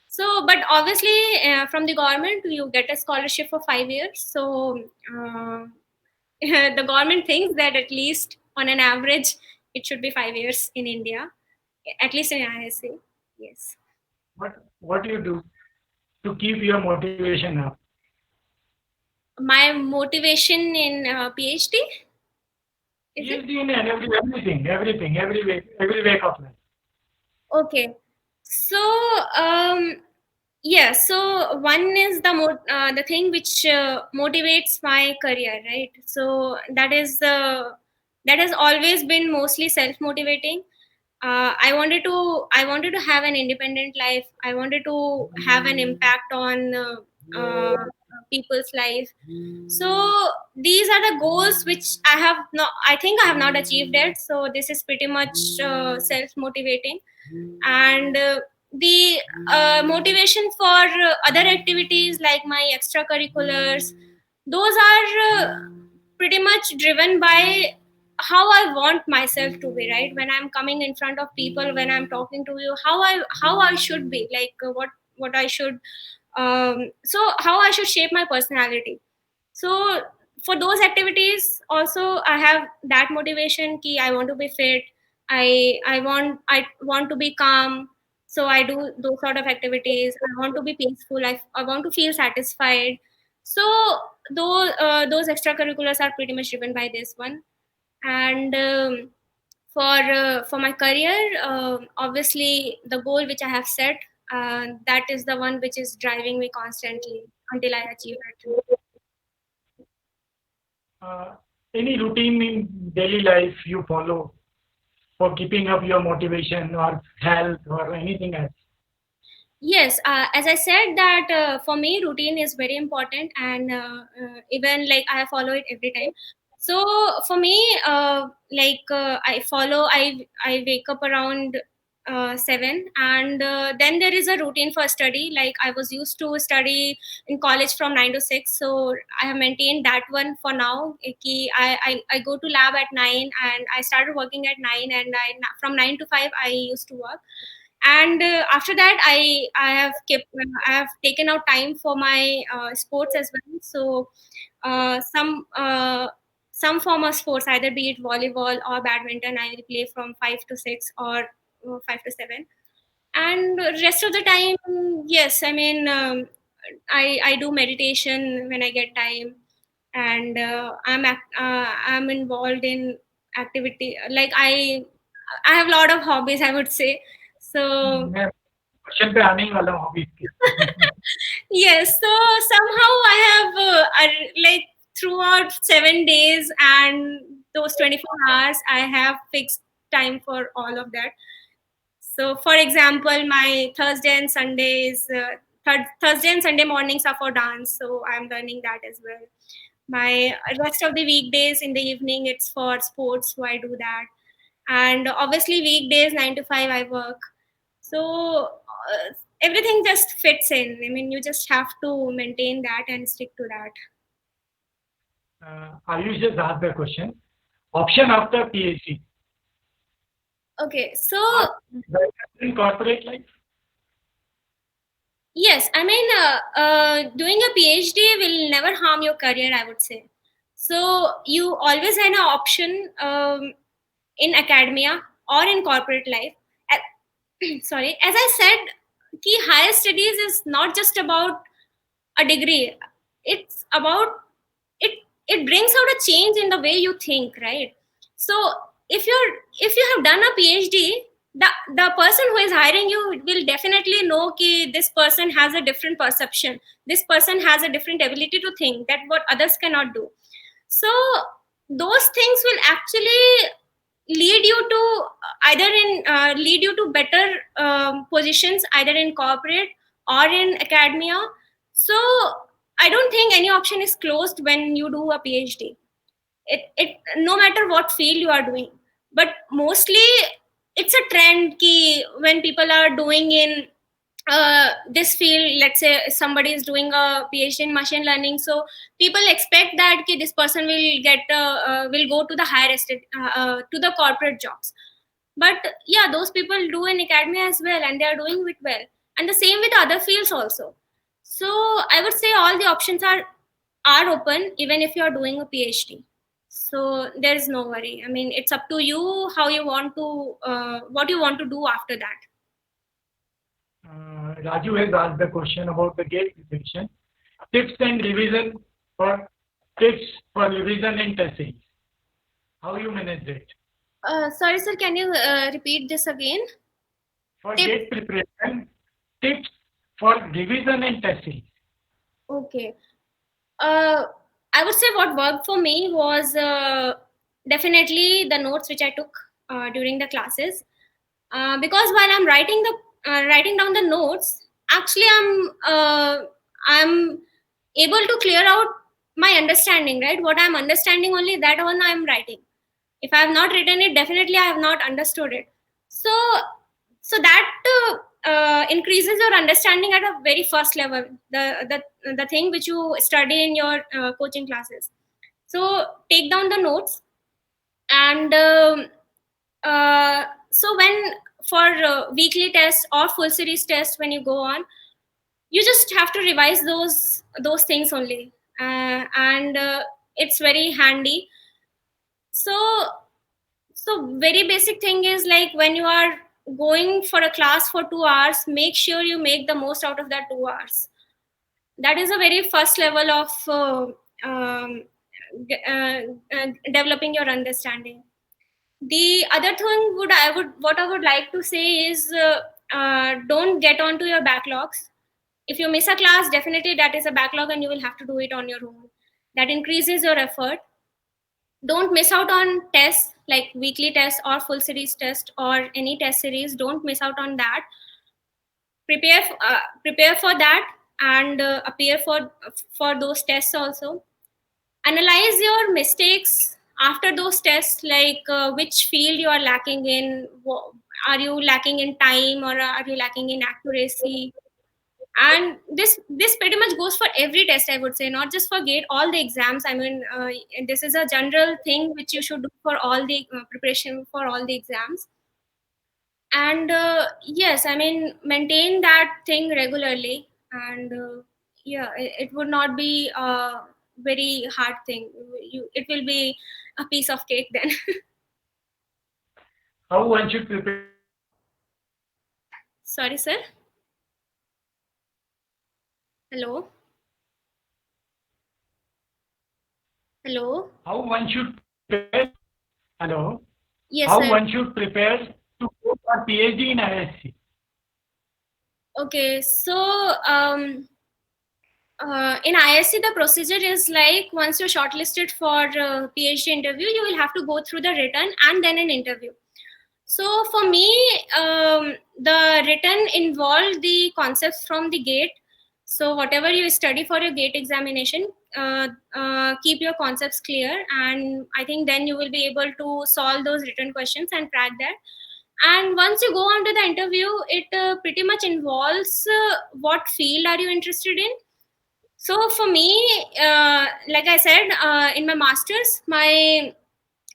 So, but obviously, from the government you get a scholarship for 5 years. So the government thinks that at least on an average it should be 5 years in India, at least in ISA. Yes. What do you do to keep your motivation up? My motivation in PhD? PhD in everything, every way of life. Okay. So, yeah, so one is the thing which motivates my career, right? So that has always been mostly self-motivating. I wanted to have an independent life. I wanted to have an impact on people's life. So these are the goals which I think I have not achieved yet. So this is pretty much self-motivating. And the motivation for other activities like my extracurriculars, those are pretty much driven by how I want myself to be, right? When I'm coming in front of people, when I'm talking to you, how I should be, like what I should so how I should shape my personality. So for those activities also I have that motivation ki I want to be fit. I want to be calm. So I do those sort of activities. I want to be peaceful. I want to feel satisfied. So those extracurriculars are pretty much driven by this one. And for my career, obviously the goal which I have set, that is the one which is driving me constantly until I achieve it. Any routine in daily life you follow for keeping up your motivation or health or anything else? Yes, as I said that for me routine is very important, and even like I follow it every time. So for me, I wake up around 7, and then there is a routine for study. Like I was used to study in college from 9 to 6, so I have maintained that one for now. I go to lab at 9, and I started working at 9, and from 9 to 5 I used to work. And after that I have taken out time for my sports as well. So uh, some uh, some form of sports, either be it volleyball or badminton, I will play from 5 to 6 or 5 to 7. And rest of the time, yes, I mean, I do meditation when I get time. And I'm involved in activity, like I have a lot of hobbies, I would say. So मैं question पे आने ही वाला हूँ hobbies के। yes, so somehow I have like throughout 7 days and those 24 hours, I have fixed time for all of that. So, for example, my Thursday and Sundays, Thursday and Sunday mornings are for dance, so I'm learning that as well. My rest of the weekdays in the evening, it's for sports, so I do that. And obviously, weekdays 9 to 5, I work. So everything just fits in. I mean, you just have to maintain that and stick to that. Ayush just asked the question. Option after PhD. Okay, so In corporate life. yes, I mean, doing a PhD will never harm your career, I would say. So you always have an option in academia or in corporate life. Sorry, as I said, key higher studies is not just about a degree. It's about it. It brings out a change in the way you think, right? So if you have done a PhD, the person who is hiring you will definitely know that this person has a different perception. This person has a different ability to think that what others cannot do. So those things will actually lead you to lead you to better positions, either in corporate or in academia. So I don't think any option is closed when you do a PhD. It no matter what field you are doing, but mostly it's a trend ki when people are doing in this field, let's say somebody is doing a PhD in machine learning, so people expect that ki this person will go to the to the corporate jobs. But yeah, those people do in academia as well, and they are doing it well, and the same with other fields also. So I would say all the options are open even if you are doing a PhD. So there is no worry. I mean, it's up to you how you want to what you want to do after that. Raju has asked the question about the GATE preparation. Tips for revision and test series. How you manage it? Sorry, sir, can you repeat this again? For GATE preparation, tips for revision and test series. Okay. I would say what worked for me was definitely the notes which I took during the classes. Because while I'm writing down the notes, actually I'm able to clear out my understanding, right? What I'm understanding, only that one I'm writing. If I have not written it, definitely I have not understood it. So that increases your understanding at a very first level, the thing which you study in your coaching classes. So take down the notes, and so when for weekly tests or full series tests, when you go on, you just have to revise those things only, and it's very handy. So very basic thing is, like, when you are going for a class for 2 hours, make sure you make the most out of that 2 hours. That is a very first level of developing your understanding. The other thing what I would like to say is, don't get onto your backlogs. If you miss a class, definitely that is a backlog and you will have to do it on your own. That increases your effort. Don't miss out on tests, like weekly tests or full series test or any test series. Don't miss out on that. Prepare for that, and appear for those tests also. Analyze your mistakes after those tests, like which field you are lacking in, are you lacking in time or are you lacking in accuracy? And this pretty much goes for every test, I would say, not just for gate, all the exams. I mean, this is a general thing which you should do for all the preparation for all the exams. And yes, I mean, maintain that thing regularly. And yeah, it would not be a very hard thing. It will be a piece of cake then. How one should prepare? Sorry, sir. Hello. Hello. How one should prepare? Hello. Yes, How sir. one should prepare to go for PhD in ISC? Okay, so in ISC, the procedure is like once you're shortlisted for PhD interview, you will have to go through the written and then an interview. So for me, the written involved the concepts from the gate. So whatever you study for your gate examination, keep your concepts clear, and I think then you will be able to solve those written questions and crack that. And once you go on to the interview, it pretty much involves what field are you interested in. So for me, like I said, in my masters, my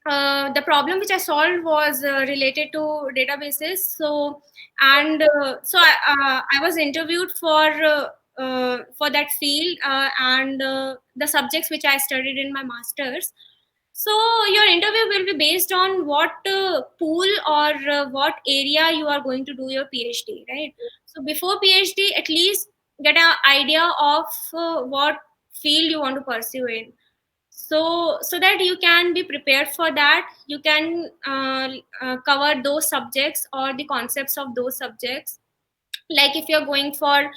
the problem which I solved was related to databases. So and I was interviewed for that field, and the subjects which I studied in my masters. So your interview will be based on what pool or what area you are going to do your PhD, right? So before PhD, at least get an idea of what field you want to pursue in. So that you can be prepared for that, you can cover those subjects or the concepts of those subjects. Like if you're going for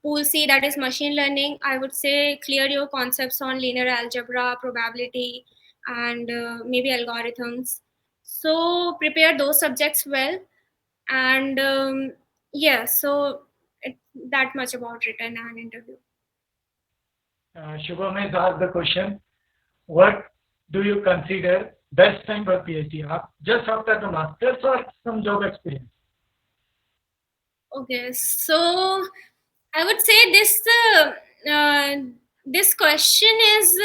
pool C, that is machine learning, I would say clear your concepts on linear algebra, probability, and maybe algorithms. So prepare those subjects well. And yeah, so that much about written and interview. Shubham has asked the question, what do you consider best time for PhD? Just after the master's or some job experience? Okay, so I would say this question is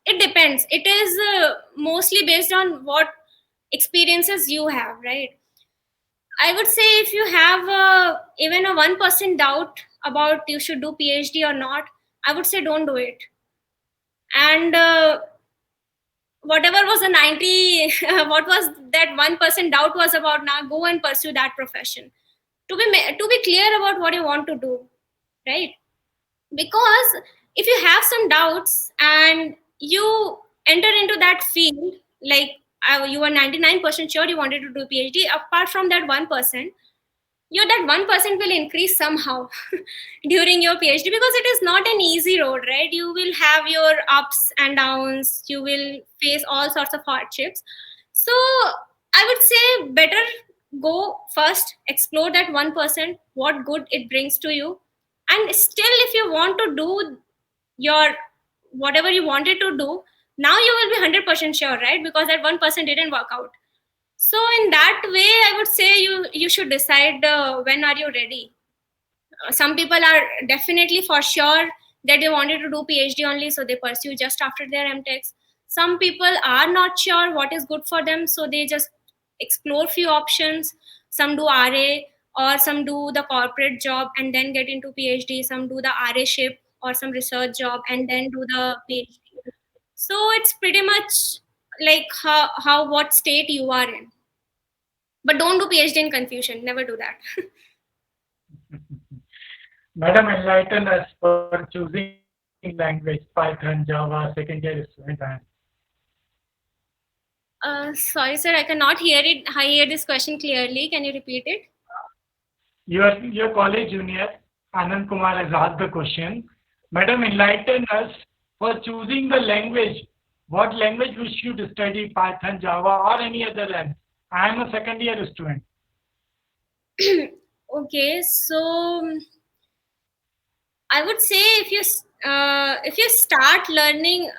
it depends. It is mostly based on what experiences you have, right? I would say if you have even a 1% doubt about you should do PhD or not, I would say don't do it. And whatever was a 90, what was that 1% doubt was about, now go and pursue that profession. To be clear about what you want to do, right? Because if you have some doubts and you enter into that field, like you were 99% sure you wanted to do PhD, apart from that 1%, that 1% will increase somehow during your PhD, because it is not an easy road, right? You will have your ups and downs, you will face all sorts of hardships. So I would say better go first, explore that 1%, what good it brings to you. And still, if you want to do your whatever you wanted to do, now you will be 100% sure, right? Because that 1% didn't work out. So in that way, I would say you should decide when are you ready. Some people are definitely for sure that they wanted to do PhD only, so they pursue just after their MTechs. Some people are not sure what is good for them, so they just explore few options. Some do RA, or some do the corporate job and then get into PhD. Some do the RA ship or some research job and then do the PhD. So it's pretty much like how what state you are in. But don't do PhD in confusion. Never do that. Madam, enlighten us for choosing language, Python, Java, second year student. Sorry, sir, I cannot hear it. I hear this question clearly. Can you repeat it? Your college junior, Anand Kumar, has asked the question. Madam, enlighten us for choosing the language. What language we should study, Python, Java, or any other language? I am a second year student. Okay, so I would say if you start learning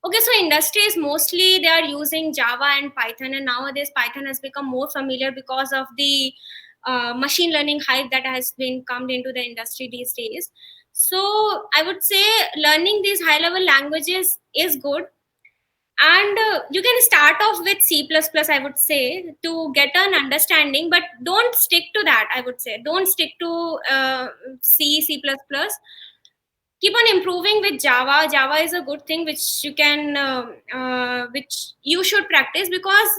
Okay, so industries mostly they are using Java and Python, and nowadays Python has become more familiar because of the machine learning hype that has been come into the industry these days. So I would say learning these high level languages is good, and you can start off with C++, I would say, to get an understanding, but don't stick to that. I would say don't stick to C++. Keep on improving with Java is a good thing which you can which you should practice, because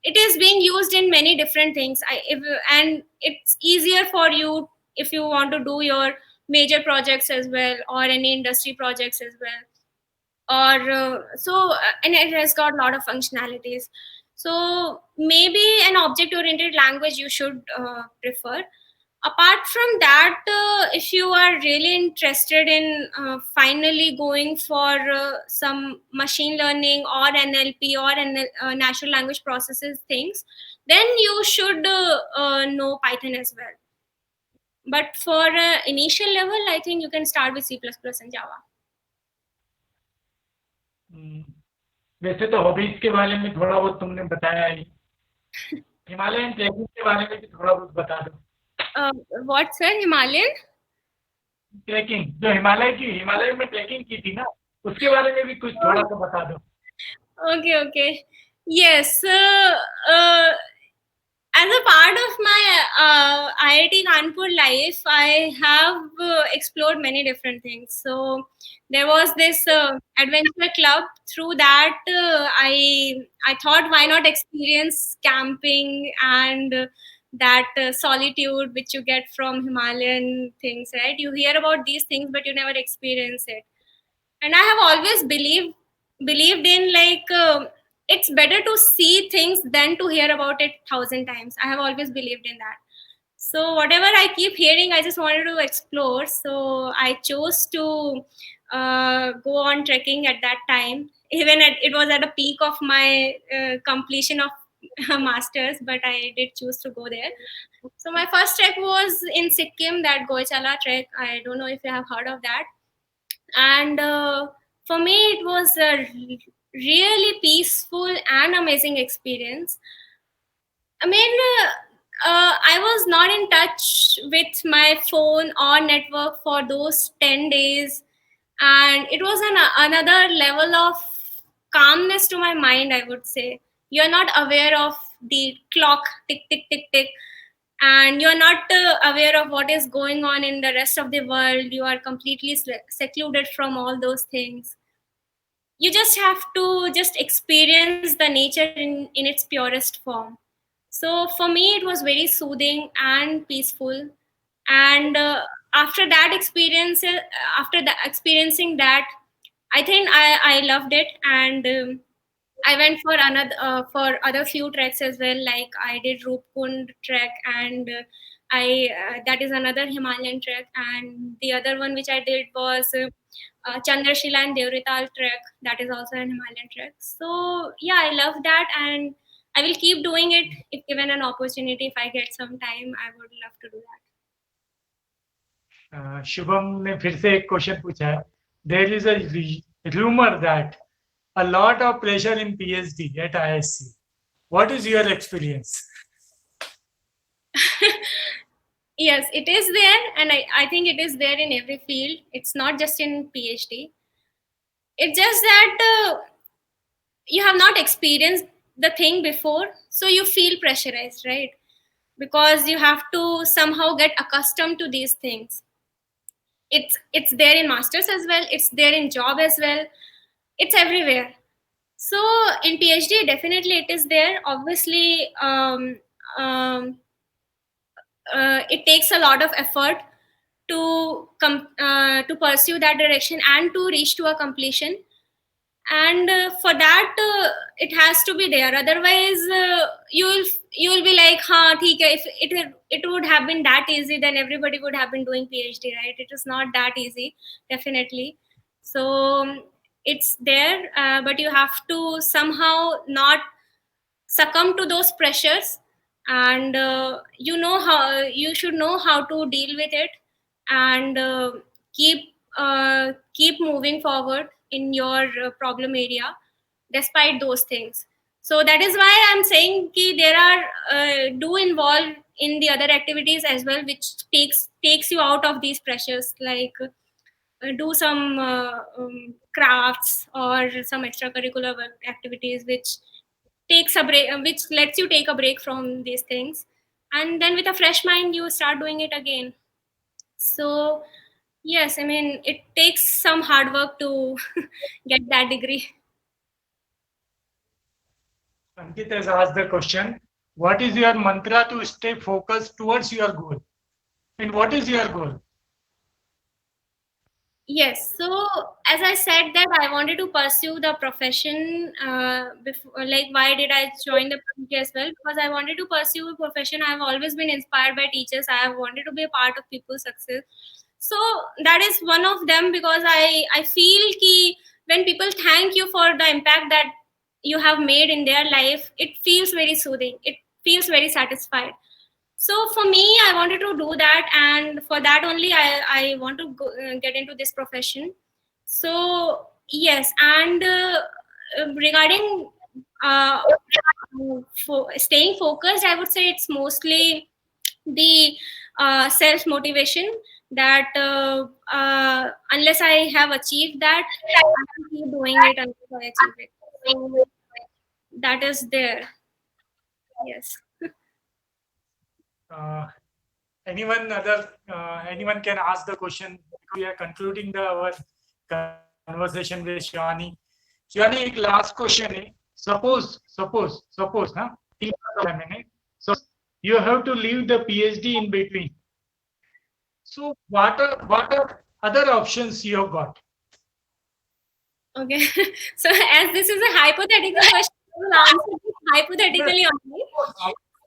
it is being used in many different things. And it's easier for you if you want to do your major projects as well, or any industry projects as well, or and it has got a lot of functionalities. So maybe an object oriented language you should prefer. Apart from that, if you are really interested in finally going for some machine learning or NLP or natural language processes things, then you should know Python as well. But for initial level, I think you can start with C++ and Java. वैसे तो hobbies के बारे में थोड़ा बहुत तुमने बताया ही, Himalayan trekking के बारे में भी थोड़ा बहुत बता दो। What sir? Himalayan ट्रैकिंग, जो हिमालय में ट्रैकिंग की थी ना, उसके बारे में भी कुछ थोड़ा सा बता दो। Okay. Yes. As a part of my IIT Kanpur life, I have explored many different things. So there was this adventure club. Through that, I thought, why not experience camping and that solitude which you get from Himalayan things, right? You hear about these things, but you never experience it. And I have always believed in, like, it's better to see things than to hear about it 1,000 times. I have always believed in that. So whatever I keep hearing, I just wanted to explore. So I chose to go on trekking at that time. It was at a peak of my completion of masters, but I did choose to go there. So my first trek was in Sikkim, that Goichala trek. I don't know if you have heard of that. And for me it was a really peaceful and amazing experience. I mean, I was not in touch with my phone or network for those 10 days, and it was another level of calmness to my mind, I would say. You're not aware of the clock tick tick tick tick, and you're not aware of what is going on in the rest of the world. You are completely secluded from all those things. You just have to just experience the nature in its purest form. So for me it was very soothing and peaceful. And after that experience, after the experiencing that, I think I loved it. And I went for for other few treks as well. Like I did Rupkund trek, and I that is another Himalayan trek, and the other one which I did was Chandrashila and Devrital trek. That is also an Himalayan trek. So yeah, I love that, and I will keep doing it if given an opportunity. If I get some time, I would love to do that. Shubham ने फिर से एक question पूछा है. There is a rumour that a lot of pressure in PhD at ISC. What is your experience? Yes, it is there, and I think it is there in every field. It's not just in PhD. It's just that you have not experienced the thing before, so you feel pressurized, right? Because you have to somehow get accustomed to these things. It's there in masters as well, it's there in job as well, it's everywhere. So in PhD, definitely it is there. Obviously, it takes a lot of effort to pursue that direction and to reach to a completion. And for that, it has to be there. Otherwise, you will be like, "Ha, theek hai." If it would have been that easy, then everybody would have been doing PhD, right? It is not that easy, definitely. So it's there, but you have to somehow not succumb to those pressures, and you should know how to deal with it, and keep keep moving forward in your problem area despite those things. So that is why I'm saying ki there are do involve in the other activities as well, which takes you out of these pressures, like do some crafts or some extracurricular work activities which takes a break, which lets you take a break from these things, and then with a fresh mind you start doing it again. So yes, I mean it takes some hard work to get that degree. Ankit has asked the question, what is your mantra to stay focused towards your goal? And what is your goal? Yes, so as I said that I wanted to pursue the profession before, like why did I join the PhD as well? Because I wanted to pursue a profession. I have always been inspired by teachers. I have wanted to be a part of people's success. So that is one of them, because I feel ki when people thank you for the impact that you have made in their life, it feels very soothing. It feels very satisfied. So for me, I wanted to do that, and for that only I want to go, get into this profession. So yes, and regarding uh, for staying focused, I would say it's mostly the self motivation, that unless I have achieved that, I will keep doing it until I achieve it. So that is there. Yes. Uh, anyone can ask the question. We are concluding our conversation with Shivani. Shivani, एक last question है. Suppose ना 3 minute. So you have to leave the PhD in between. So what are other options you have got? Okay. So as this is a hypothetical question, I will answer it hypothetically only.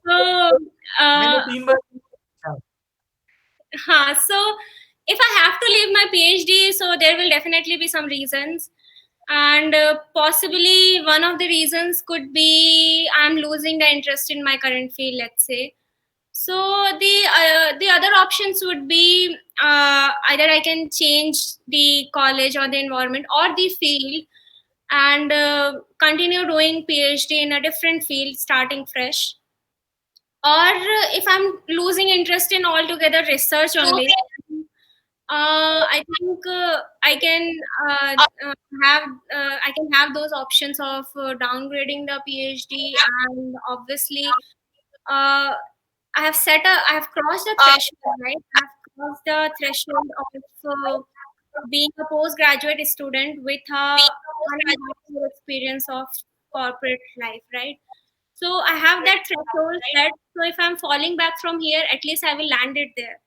So मैंने 3 बार so if I have to leave my PhD, so there will definitely be some reasons, and possibly one of the reasons could be I'm losing the interest in my current field, let's say. So the other options would be either I can change the college or the environment or the field, and continue doing PhD in a different field, starting fresh. Or if I'm losing interest in altogether research only, I think I can have those options of downgrading the PhD, and obviously uh, I have crossed the threshold, right? I have crossed the threshold of being a postgraduate student with a 1.5 year experience of corporate life, right? So I have that threshold set. So if I'm falling back from here, at least I will land it there.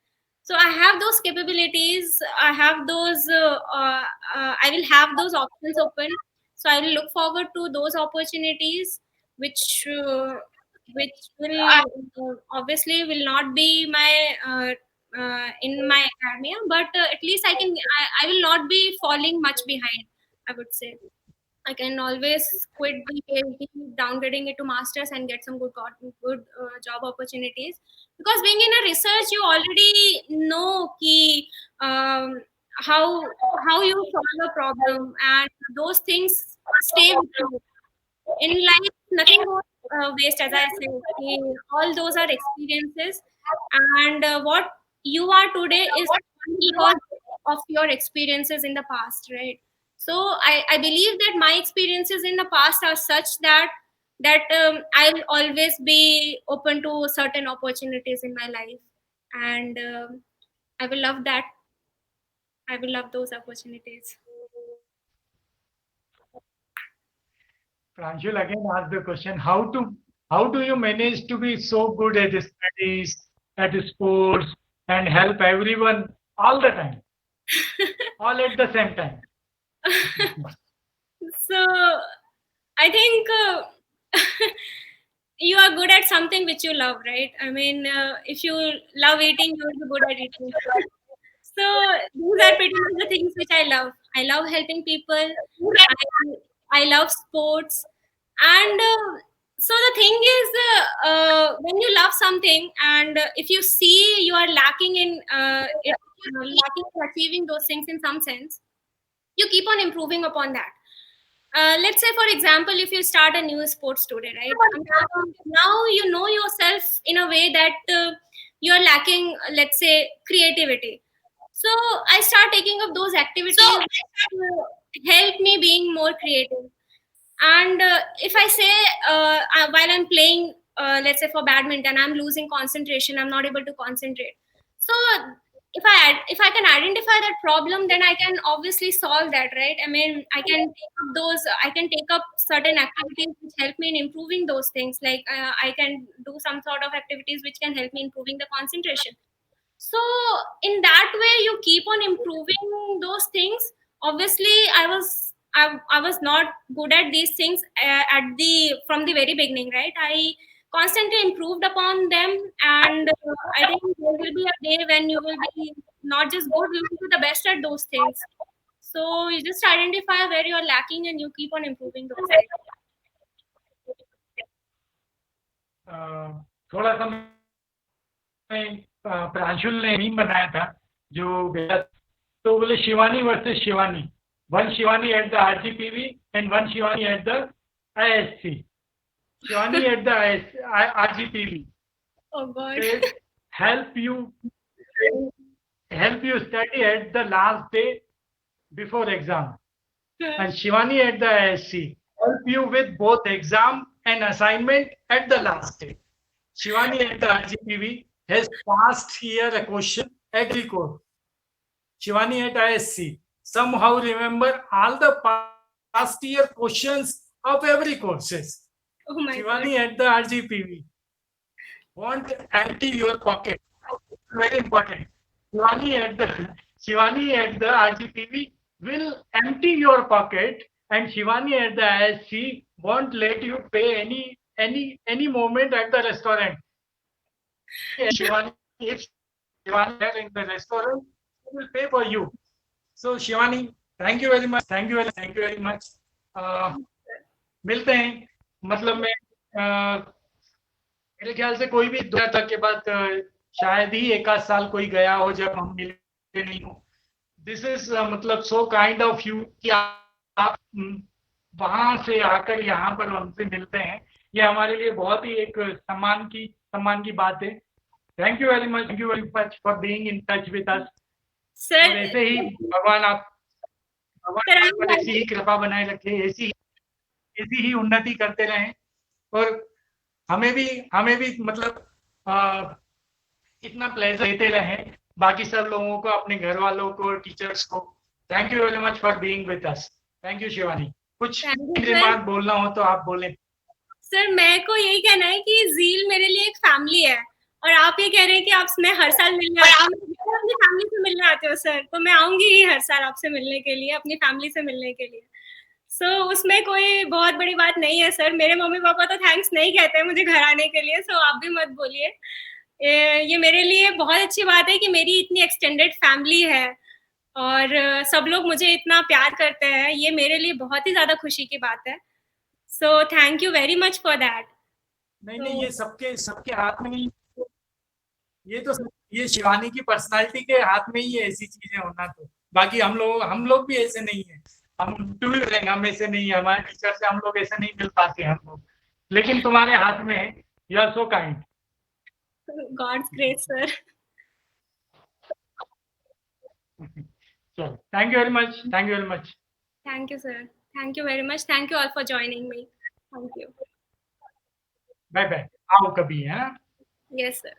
So I have those capabilities. I have those. I will have those options open. So I will look forward to those opportunities, which will obviously will not be my in my academia, but at least I will not be falling much behind, I would say. I can always quit the PhD, downgrading it to masters, and get some good job opportunities. Because being in a research, you already know ki, um, how you solve a problem, and those things stay with you in life. Nothing goes waste, as I said. All those are experiences, and what you are today is only because of your experiences in the past, right? So I believe that my experiences in the past are such that I'll always be open to certain opportunities in my life, and I will love that. I will love those opportunities. Pranjul again asked the question, how do you manage to be so good at studies, at sports, and help everyone all the time, all at the same time? So I think you are good at something which you love, right? I mean, if you love eating, you'll be good at eating. So these are pretty much the things which I love. I love helping people. I love sports, and so the thing is, when you love something, and if you see you are lacking in it lacking in achieving those things in some sense, you keep on improving upon that. Let's say, for example, if you start a new sports today, right? Now you know yourself in a way that you're lacking, let's say, creativity. So I start taking up those activities to help me being more creative. And if I say while I'm playing, let's say for badminton, I'm losing concentration, I'm not able to concentrate. So if I can identify that problem, then I can obviously solve that, right? I mean, I can take up certain activities which help me in improving those things. Like I can do some sort of activities which can help me improving the concentration. So in that way you keep on improving those things. Obviously I was not good at these things at the from the very beginning, right? I constantly improved upon them, and I think there will be a day when you will be not just good, you will be the best at those things. So you just identify where you're lacking and you keep on improving those things. थोड़ा सा प्रांशुल ने meme बनाया था जो गया, तो बोले Shivani versus Shivani, one Shivani at the RGPV and one Shivani at the ISC. Shivani at the RGPV Oh God. help you study at the last day before exam, and Shivani at the ISC help you with both exam and assignment at the last day. Shivani at the RGPV has past year a question every course. Shivani at ISC somehow remember all the past year questions of every courses. Oh my Shivani God. at the RGPV won't empty your pocket. Very important. Shivani at the RGPV will empty your pocket, and Shivani at the ISC won't let you pay any moment at the restaurant. Shivani, if Shivani is in the restaurant, she will pay for you. So Shivani, thank you very much. Thank you very much. मिलते हैं, मतलब मैं मेरे ख्याल से कोई भी 2000 के बाद शायद ही एक आध साल कोई गया हो जब हम मिले नहीं हो. दिस इज मतलब सो काइंड ऑफ यू कि आप वहां से आकर यहाँ पर हमसे मिलते हैं. ये हमारे लिए बहुत ही एक सम्मान की बात है. Thank you very much for being in touch with us. Sir, ऐसे ही भगवान ऐसी ही कृपा बनाए रखे, ऐसी ही उन्नति करते रहें, और हमें भी मतलब इतना प्लेजर देते रहें बाकी सब लोगों को, अपने घर वालों को, टीचर्स को. Thank you very much for being with us. Thank you Shivani. कुछ बात बोलना हो तो आप बोलें. सर, मैं को यही कहना है कि ज़ील मेरे लिए एक फैमिली है, और आप ये कह रहे हैं कि आप मैं हर साल मिलने आती हूँ. अपनी फैमिली से मिलने आते हो सर, तो मैं आऊंगी ही हर साल आपसे मिलने के लिए, अपनी फैमिली से मिलने के लिए. सो उसमें कोई बहुत बड़ी बात नहीं है सर. मेरे मम्मी पापा तो थैंक्स नहीं कहते हैं मुझे घर आने के लिए, सो आप भी मत बोलिए. ये मेरे लिए बहुत अच्छी बात है कि मेरी इतनी एक्सटेंडेड फैमिली है और सब लोग मुझे इतना प्यार करते हैं. ये मेरे लिए बहुत ही ज़्यादा खुशी की बात है. So thank you very much for that. नहीं, ये सबके हाथ में नहीं. ये शिवानी की पर्सनालिटी के हाथ में ही है ऐसी चीजें होना. तो बाकी हम लोग भी ऐसे नहीं है. हम ऐसे नहीं है. हमारे टीचर से हम लोग ऐसे नहीं मिल पाते हम लोग, लेकिन तुम्हारे हाथ में है. You are so kind. God's grace, sir. So, thank you very much. Thank you, sir. Thank you very much. Thank you all for joining me. Thank you. Bye bye. आओ कभी, है ना? Yes, sir.